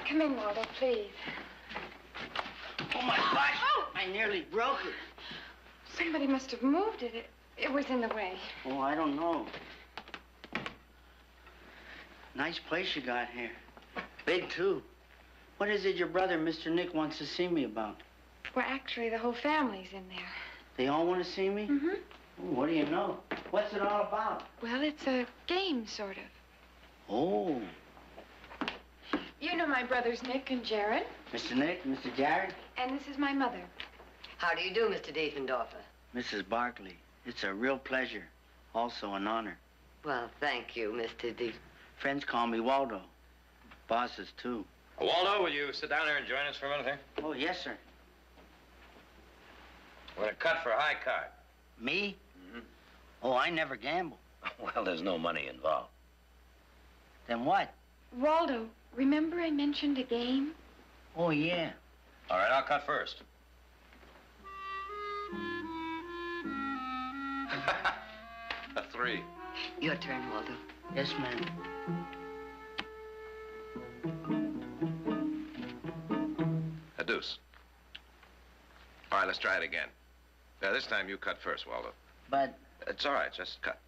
[SPEAKER 4] Come in, Waldo, please.
[SPEAKER 20] Oh, my gosh!
[SPEAKER 4] Oh!
[SPEAKER 20] I nearly broke it.
[SPEAKER 4] Somebody must have moved it. It was in the way.
[SPEAKER 20] Oh, I don't know. Nice place you got here. Big, too. What is it your brother, Mr. Nick, wants to see me about?
[SPEAKER 4] Well, actually, the whole family's in there.
[SPEAKER 20] They all want to see me?
[SPEAKER 4] Mm-hmm.
[SPEAKER 20] Oh, what do you know? What's it all about?
[SPEAKER 4] Well, it's a game, sort of.
[SPEAKER 20] Oh.
[SPEAKER 4] You know my brothers, Nick and Jared.
[SPEAKER 20] Mr. Nick, Mr. Jared?
[SPEAKER 4] And this is my mother.
[SPEAKER 5] How do you do, Mr. Diefendorfer?
[SPEAKER 20] Mrs. Barkley, it's a real pleasure. Also an honor.
[SPEAKER 5] Well, thank you, Mr. Dief.
[SPEAKER 20] Friends call me Waldo. Bosses, too.
[SPEAKER 19] Waldo, will you sit down here and join us for a minute here?
[SPEAKER 20] Oh, yes, sir.
[SPEAKER 19] We're going to cut for high card.
[SPEAKER 20] Me? Mm-hmm. Oh, I never gamble.
[SPEAKER 19] Well, there's no money involved.
[SPEAKER 20] Then what?
[SPEAKER 4] Waldo, remember I mentioned a game?
[SPEAKER 20] Oh, yeah.
[SPEAKER 19] All right, I'll cut first.
[SPEAKER 6] A 3.
[SPEAKER 5] Your turn, Waldo.
[SPEAKER 20] Yes, ma'am.
[SPEAKER 6] A deuce. All right, let's try it again. This time you cut first, Waldo.
[SPEAKER 20] But...
[SPEAKER 6] It's all right, just cut.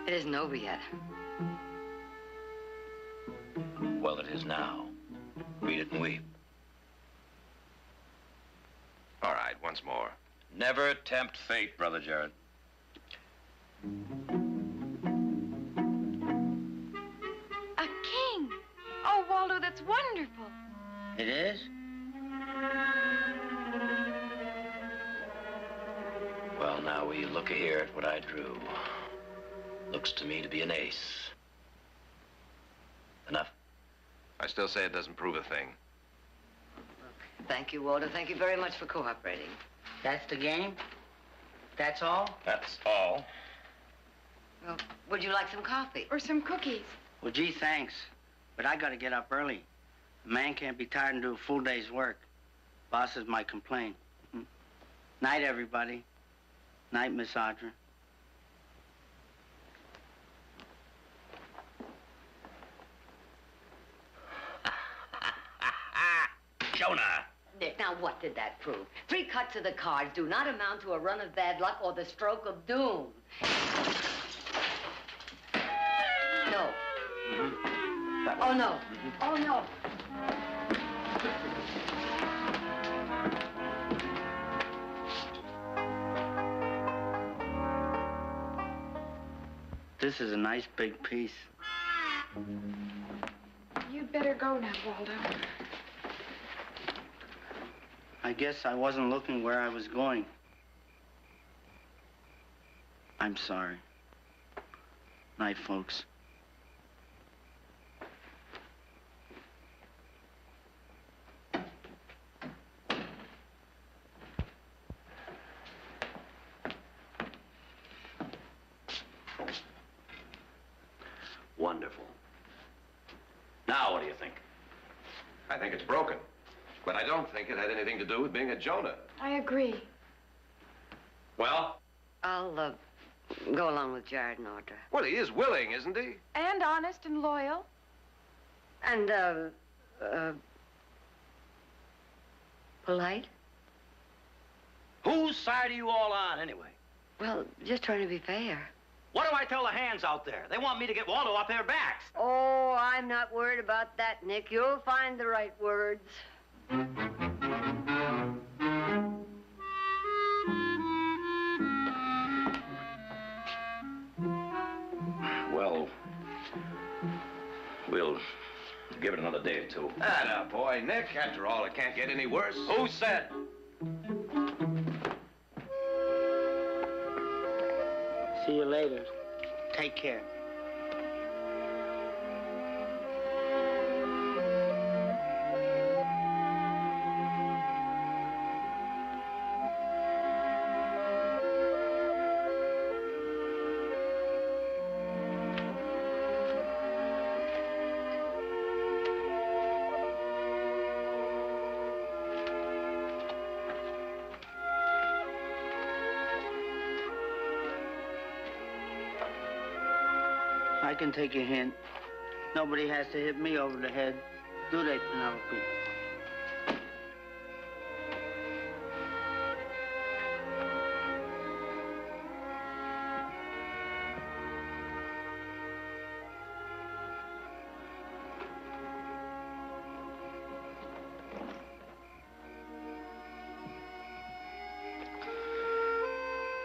[SPEAKER 5] It isn't over yet.
[SPEAKER 19] Well, it is now. Read it and weep.
[SPEAKER 6] All right, once more.
[SPEAKER 19] Never tempt fate, Brother Jared.
[SPEAKER 4] A king. Oh, Waldo, that's wonderful.
[SPEAKER 20] It is?
[SPEAKER 19] Well, now, will you look here at what I drew? Looks to me to be an ace. Enough?
[SPEAKER 6] I still say it doesn't prove a thing.
[SPEAKER 5] Thank you, Walter. Thank you very much for cooperating.
[SPEAKER 20] That's the game? That's all?
[SPEAKER 19] That's all.
[SPEAKER 5] Well, would you like some coffee?
[SPEAKER 4] Or some cookies?
[SPEAKER 20] Well, gee, thanks. But I gotta get up early. A man can't be tired and do a full day's work. Bosses might complain. Night, everybody. Night, Miss Audra.
[SPEAKER 19] Jonah!
[SPEAKER 5] Nick, now what did that prove? 3 cuts of the cards do not amount to a run of bad luck or the stroke of doom. No. Oh, no. Oh, no.
[SPEAKER 20] This is a nice big piece.
[SPEAKER 4] You'd better go now, Waldo.
[SPEAKER 20] I guess I wasn't looking where I was going. I'm sorry. Night, folks.
[SPEAKER 19] Wonderful. Now, what do you think?
[SPEAKER 6] I think it's broken. But I don't think it had anything to do with being a Jonah.
[SPEAKER 4] I agree.
[SPEAKER 6] Well?
[SPEAKER 5] I'll, go along with Jared and Audra.
[SPEAKER 6] Well, he is willing, isn't he?
[SPEAKER 4] And honest and loyal.
[SPEAKER 5] And, polite?
[SPEAKER 22] Whose side are you all on, anyway?
[SPEAKER 5] Well, just trying to be fair.
[SPEAKER 22] What do I tell the hands out there? They want me to get Waldo off their backs.
[SPEAKER 5] Oh, I'm not worried about that, Nick. You'll find the right words.
[SPEAKER 19] Well, we'll give it another day or two.
[SPEAKER 6] Ah, now, boy, Nick. After all, it can't get any worse.
[SPEAKER 22] Who said?
[SPEAKER 20] See you later. Take care. I can take a hint. Nobody has to hit me over the head, do they, Penelope?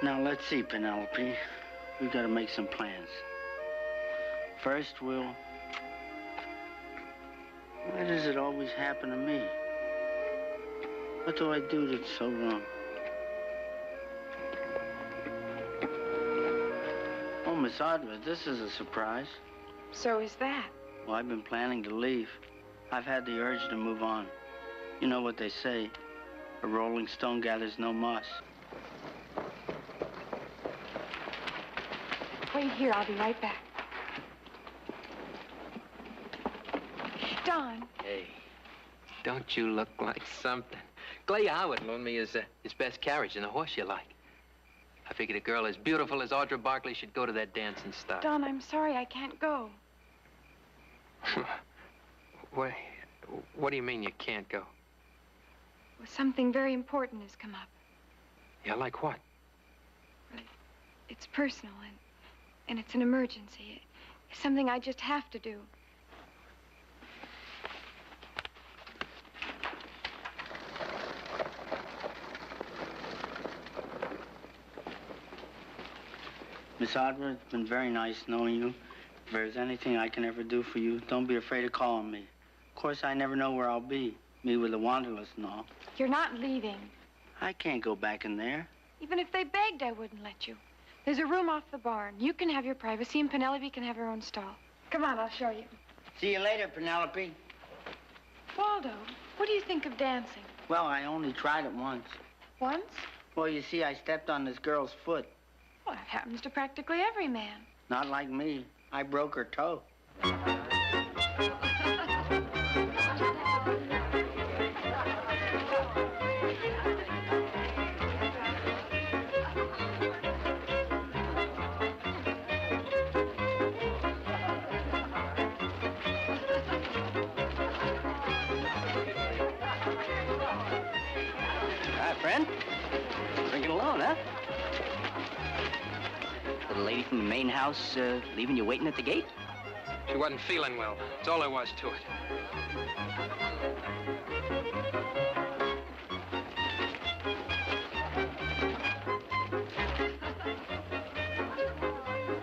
[SPEAKER 20] Now, let's see, Penelope. We've got to make some plans. First, why does it always happen to me? What do I do that's so wrong? Oh, Miss Audra, this is a surprise.
[SPEAKER 4] So is that.
[SPEAKER 20] Well, I've been planning to leave. I've had the urge to move on. You know what they say, a rolling stone gathers no moss.
[SPEAKER 4] Wait here, I'll be right back. Don.
[SPEAKER 21] Hey, don't you look like something? Clay Howard loaned me his best carriage and a horse you like. I figured a girl as beautiful as Audra Barkley should go to that dancing stuff.
[SPEAKER 4] Don, I'm sorry I can't go.
[SPEAKER 21] What do you mean you can't go?
[SPEAKER 4] Well, something very important has come up.
[SPEAKER 21] Yeah, like what?
[SPEAKER 4] It's personal, and it's an emergency. It's something I just have to do.
[SPEAKER 20] Miss Audra, it's been very nice knowing you. If there's anything I can ever do for you, don't be afraid of calling me. Of course, I never know where I'll be. Me with the wanderlust and all.
[SPEAKER 4] You're not leaving.
[SPEAKER 20] I can't go back in there.
[SPEAKER 4] Even if they begged, I wouldn't let you. There's a room off the barn. You can have your privacy, and Penelope can have her own stall. Come on, I'll show you.
[SPEAKER 20] See you later, Penelope.
[SPEAKER 4] Waldo, what do you think of dancing?
[SPEAKER 20] Well, I only tried it once.
[SPEAKER 4] Once?
[SPEAKER 20] Well, you see, I stepped on this girl's foot.
[SPEAKER 4] Well, that happens to practically every man.
[SPEAKER 20] Not like me. I broke her toe.
[SPEAKER 21] Hi, friend. Drinking alone, huh? The lady from the main house leaving you waiting at the gate? She wasn't feeling well. That's all there was to it.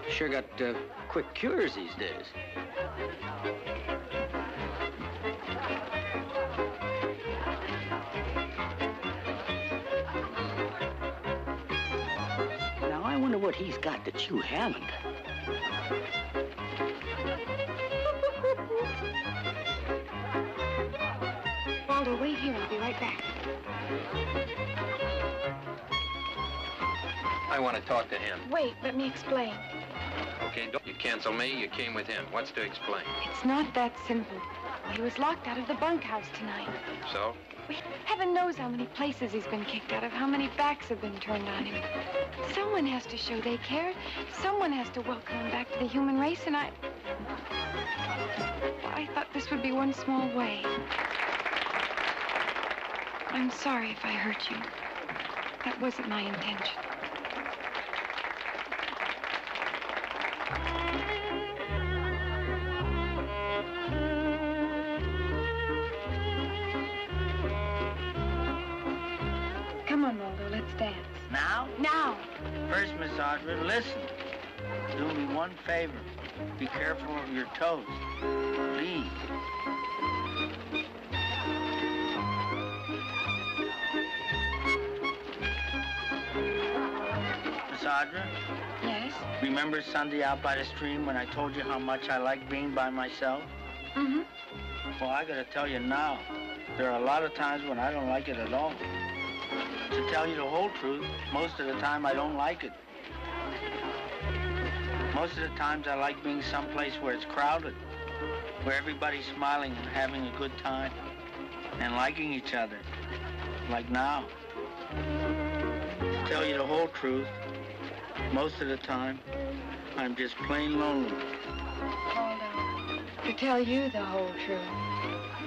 [SPEAKER 21] Sure got quick cures these days. Now, I wonder what he's got that you haven't.
[SPEAKER 4] Waldo, wait here. I'll be right back.
[SPEAKER 21] I want to talk to him.
[SPEAKER 4] Wait, let me explain.
[SPEAKER 21] Okay, don't you cancel me. You came with him. What's to explain?
[SPEAKER 4] It's not that simple. He was locked out of the bunkhouse tonight.
[SPEAKER 21] So?
[SPEAKER 4] Heaven knows how many places he's been kicked out of, how many backs have been turned on him. Someone has to show they care. Someone has to welcome him back to the human race, and I thought this would be one small way. I'm sorry if I hurt you. That wasn't my intention. Come on, Waldo, let's dance.
[SPEAKER 20] Now?
[SPEAKER 4] Now.
[SPEAKER 20] First, Miss Audra, listen. Do me one favor. Be careful of your toes. Please. Miss Audra?
[SPEAKER 4] Yes?
[SPEAKER 20] Remember Sunday out by the stream when I told you how much I like being by myself?
[SPEAKER 4] Mm-hmm.
[SPEAKER 20] Well, I gotta tell you now, there are a lot of times when I don't like it at all. To tell you the whole truth, most of the time I don't like it. Most of the times I like being someplace where it's crowded, where everybody's smiling and having a good time and liking each other, like now. To tell you the whole truth, most of the time I'm just plain lonely.
[SPEAKER 4] Waldo, to tell you the whole truth,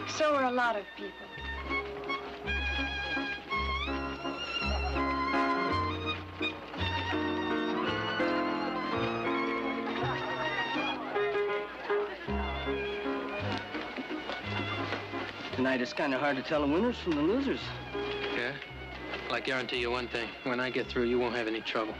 [SPEAKER 4] so are a lot of people.
[SPEAKER 21] Tonight, it's kind of hard to tell the winners from the losers. Yeah? Well, I guarantee you one thing. When I get through, you won't have any trouble.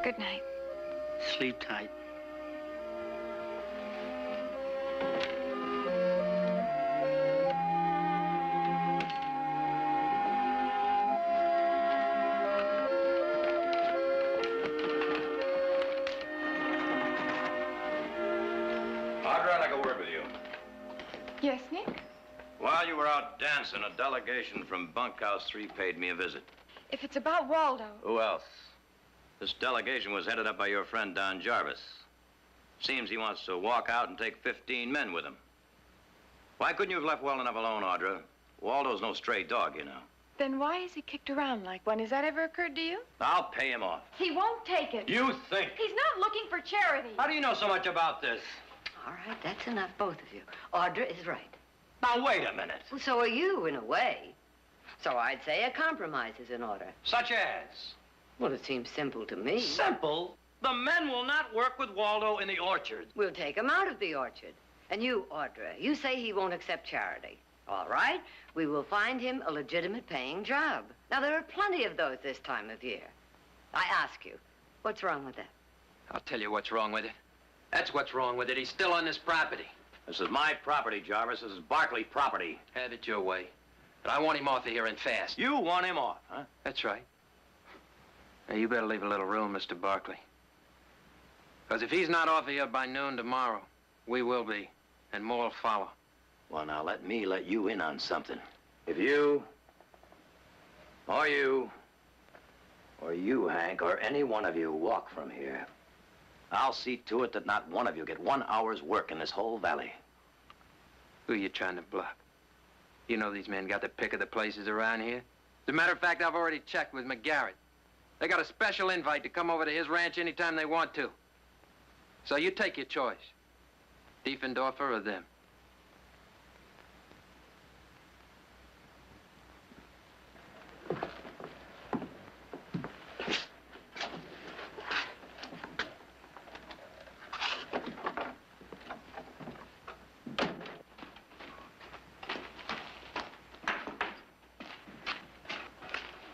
[SPEAKER 4] Good night.
[SPEAKER 20] Sleep tight.
[SPEAKER 13] Audra, I'd like a word with you.
[SPEAKER 4] Yes, Nick?
[SPEAKER 13] While you were out dancing, a delegation from Bunkhouse 3 paid me a visit.
[SPEAKER 4] If it's about Waldo.
[SPEAKER 13] Who else? This delegation was headed up by your friend Don Jarvis. Seems he wants to walk out and take 15 men with him. Why couldn't you have left well enough alone, Audra? Waldo's no stray dog, you know.
[SPEAKER 4] Then why is he kicked around like one? Has that ever occurred to you?
[SPEAKER 22] I'll pay him off.
[SPEAKER 4] He won't take it.
[SPEAKER 22] You think?
[SPEAKER 4] He's not looking for charity.
[SPEAKER 22] How do you know so much about this?
[SPEAKER 5] All right, that's enough, both of you. Audra is right.
[SPEAKER 22] Now, wait a minute.
[SPEAKER 5] Well, so are you, in a way. So I'd say a compromise is in order.
[SPEAKER 22] Such as?
[SPEAKER 5] Well, it seems simple to me.
[SPEAKER 22] Simple? The men will not work with Waldo in the orchard.
[SPEAKER 5] We'll take him out of the orchard. And you, Audra, you say he won't accept charity. All right, we will find him a legitimate paying job. Now, there are plenty of those this time of year. I ask you, what's wrong with that?
[SPEAKER 21] I'll tell you what's wrong with it. That's what's wrong with it. He's still on this property.
[SPEAKER 22] This is my property, Jarvis. This is Barkley property.
[SPEAKER 21] Have it your way. But I want him off of here and fast.
[SPEAKER 22] You want him off, huh?
[SPEAKER 21] That's right. Now, you better leave a little room, Mr. Barkley. Because if he's not off of here by noon tomorrow, we will be, and more will follow.
[SPEAKER 22] Well, now, let me let you in on something. If you, or you, Hank, or any one of you walk from here, I'll see to it that not one of you get 1 hour's work in this whole valley.
[SPEAKER 21] Who are you trying to bluff? You know these men got the pick of the places around here. As a matter of fact, I've already checked with McGarrett. They got a special invite to come over to his ranch anytime they want to. So you take your choice. Diefendorfer or them.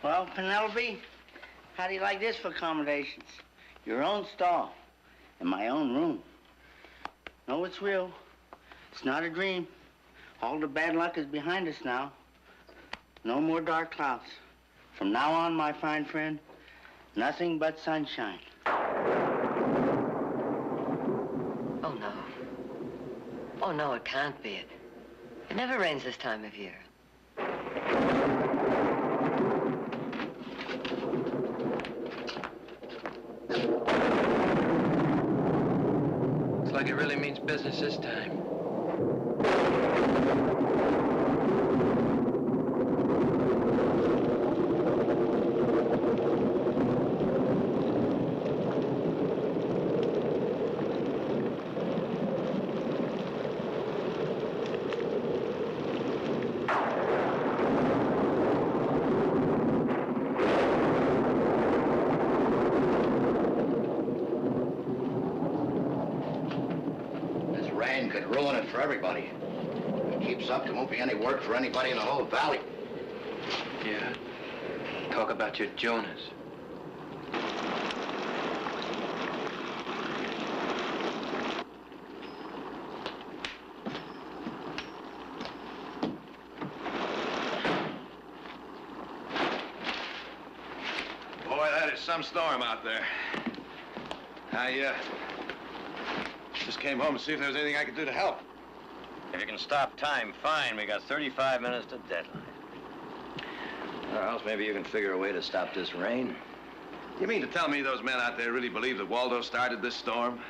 [SPEAKER 20] Well, Penelope, how do you like this for accommodations? Your own stall, in my own room. No, it's real. It's not a dream. All the bad luck is behind us now. No more dark clouds. From now on, my fine friend, nothing but sunshine.
[SPEAKER 5] Oh, no. Oh, no, it can't be it. It never rains this time of year.
[SPEAKER 21] Looks like it really means business this time.
[SPEAKER 23] Could ruin it for everybody. If it keeps up, there won't be any work for anybody in the whole valley.
[SPEAKER 21] Yeah. Talk about your Jonas.
[SPEAKER 6] Boy, that is some storm out there. I just came home to see if there was anything I could do to help.
[SPEAKER 22] If you can stop time, fine. We got 35 minutes to deadline. Or else maybe you can figure a way to stop this rain.
[SPEAKER 6] You mean to tell me those men out there really believe that Waldo started this storm?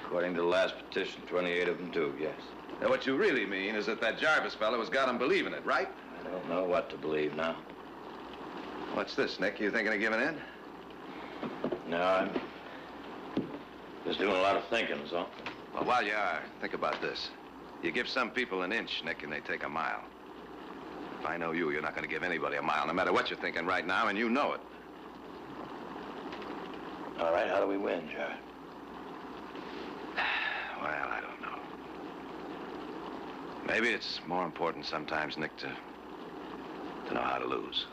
[SPEAKER 22] According to the last petition, 28 of them do, yes.
[SPEAKER 6] Now, what you really mean is that Jarvis fellow has got them believing it, right?
[SPEAKER 22] I don't know what to believe now.
[SPEAKER 6] What's this, Nick? You thinking of giving in?
[SPEAKER 22] No, I'm just doing a lot of thinking, so.
[SPEAKER 6] Well, while you are, think about this. You give some people an inch, Nick, and they take a mile. If I know you, you're not going to give anybody a mile, no matter what you're thinking right now, and you know it.
[SPEAKER 22] All right, how do we win, Jared?
[SPEAKER 6] Well, I don't know. Maybe it's more important sometimes, Nick, to know how to lose.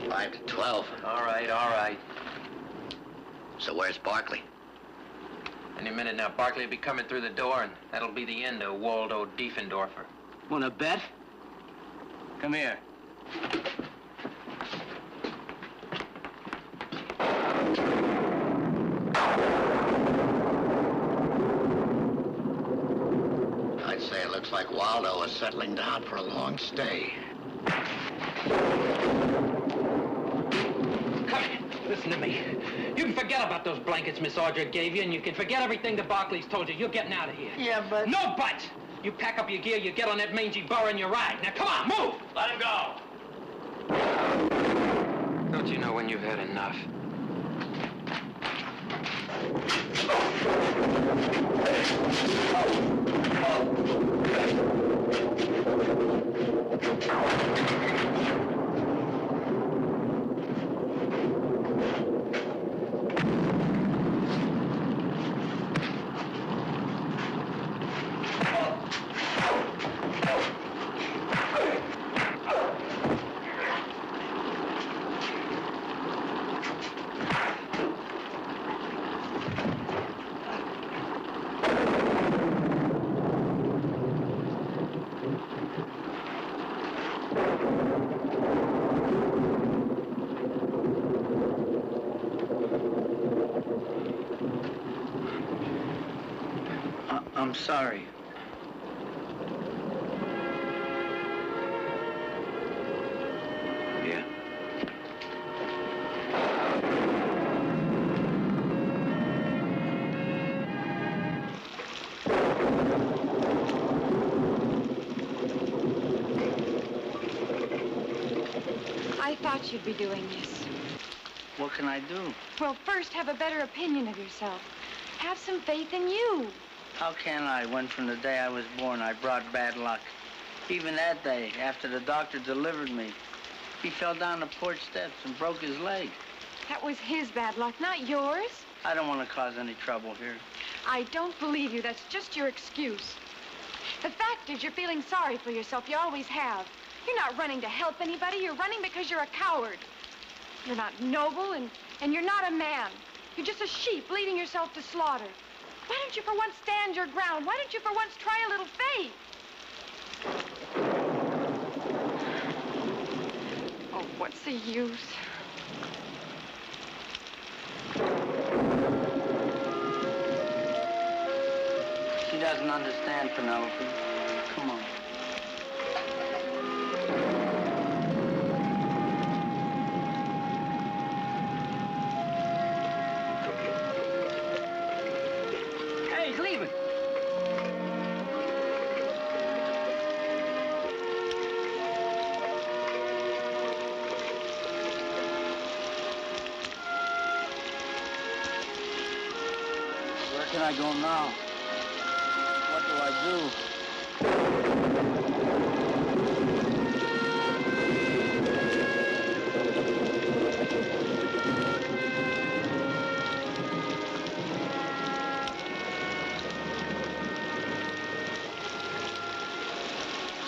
[SPEAKER 23] Five to 12.
[SPEAKER 21] All right.
[SPEAKER 23] So where's Barkley?
[SPEAKER 21] Any minute now, Barkley will be coming through the door, and that'll be the end of Waldo Diefendorfer.
[SPEAKER 20] Want to bet? Come here. I'd say it looks like Waldo is settling down for a long stay.
[SPEAKER 21] This
[SPEAKER 2] listen to me. You can forget about those blankets Miss Audra gave you, and you can forget everything the Barclays told you. You're getting out of here.
[SPEAKER 20] Yeah, but...
[SPEAKER 2] No buts! You pack up your gear, you get on that mangy burr, and you ride. Now, come on, move!
[SPEAKER 22] Let him go.
[SPEAKER 21] Don't you know when you've had enough?
[SPEAKER 20] I'm sorry.
[SPEAKER 21] Yeah?
[SPEAKER 4] I thought you'd be doing this.
[SPEAKER 20] What can I do?
[SPEAKER 4] Well, first, have a better opinion of yourself. Have some faith in you.
[SPEAKER 20] How can I, when from the day I was born I brought bad luck? Even that day, after the doctor delivered me, he fell down the porch steps and broke his leg.
[SPEAKER 4] That was his bad luck, not yours.
[SPEAKER 20] I don't want to cause any trouble here.
[SPEAKER 4] I don't believe you. That's just your excuse. The fact is, you're feeling sorry for yourself. You always have. You're not running to help anybody. You're running because you're a coward. You're not noble, and you're not a man. You're just a sheep leading yourself to slaughter. Why don't you for once stand your ground? Why don't you for once try a little faith? Oh, what's the use?
[SPEAKER 20] She doesn't understand, Penelope. Come on.
[SPEAKER 2] Hey, he's leaving.
[SPEAKER 20] Where can I go now? What do I do?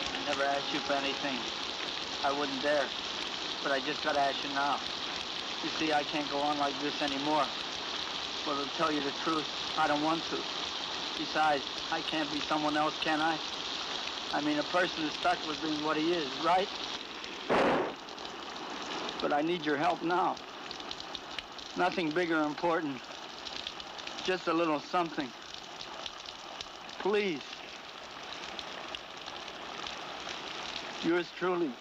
[SPEAKER 20] I never asked you for anything. I wouldn't dare. But I just gotta ask you now. You see, I can't go on like this anymore. But to tell you the truth, I don't want to. Besides, I can't be someone else, can I? I mean, a person is stuck with being what he is, right? But I need your help now. Nothing big or important. Just a little something. Please. Yours truly,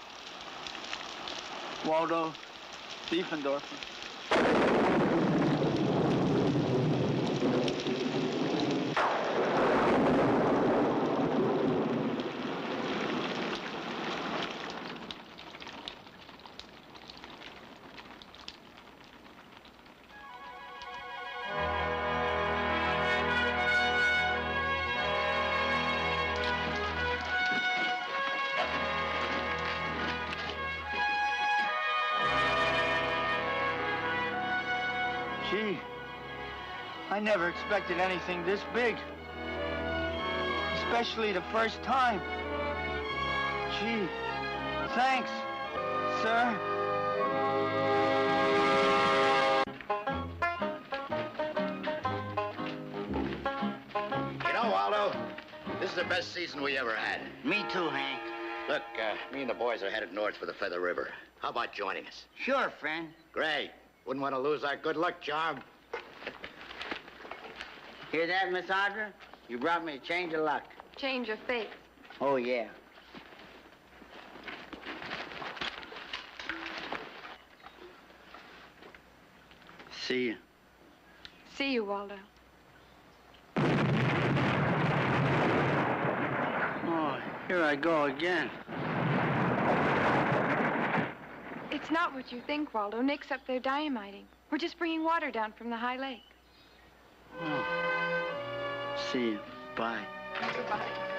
[SPEAKER 20] Waldo Diefendorfer. Gee, I never expected anything this big. Especially the first time. Gee, thanks, sir.
[SPEAKER 23] You know, Waldo, this is the best season we ever had.
[SPEAKER 20] Me too, Hank.
[SPEAKER 23] Look, me and the boys are headed north for the Feather River. How about joining us?
[SPEAKER 20] Sure, friend.
[SPEAKER 23] Great. Wouldn't want to lose our good luck charm.
[SPEAKER 20] Hear that, Miss Audra? You brought me a change of luck.
[SPEAKER 4] Change of faith.
[SPEAKER 20] Oh, yeah. See you.
[SPEAKER 4] See you, Waldo.
[SPEAKER 20] Oh, here I go again.
[SPEAKER 4] It's not what you think, Waldo. Nick's up there dynamiting. We're just bringing water down from the high lake.
[SPEAKER 20] Oh. See you. Bye.
[SPEAKER 4] Goodbye.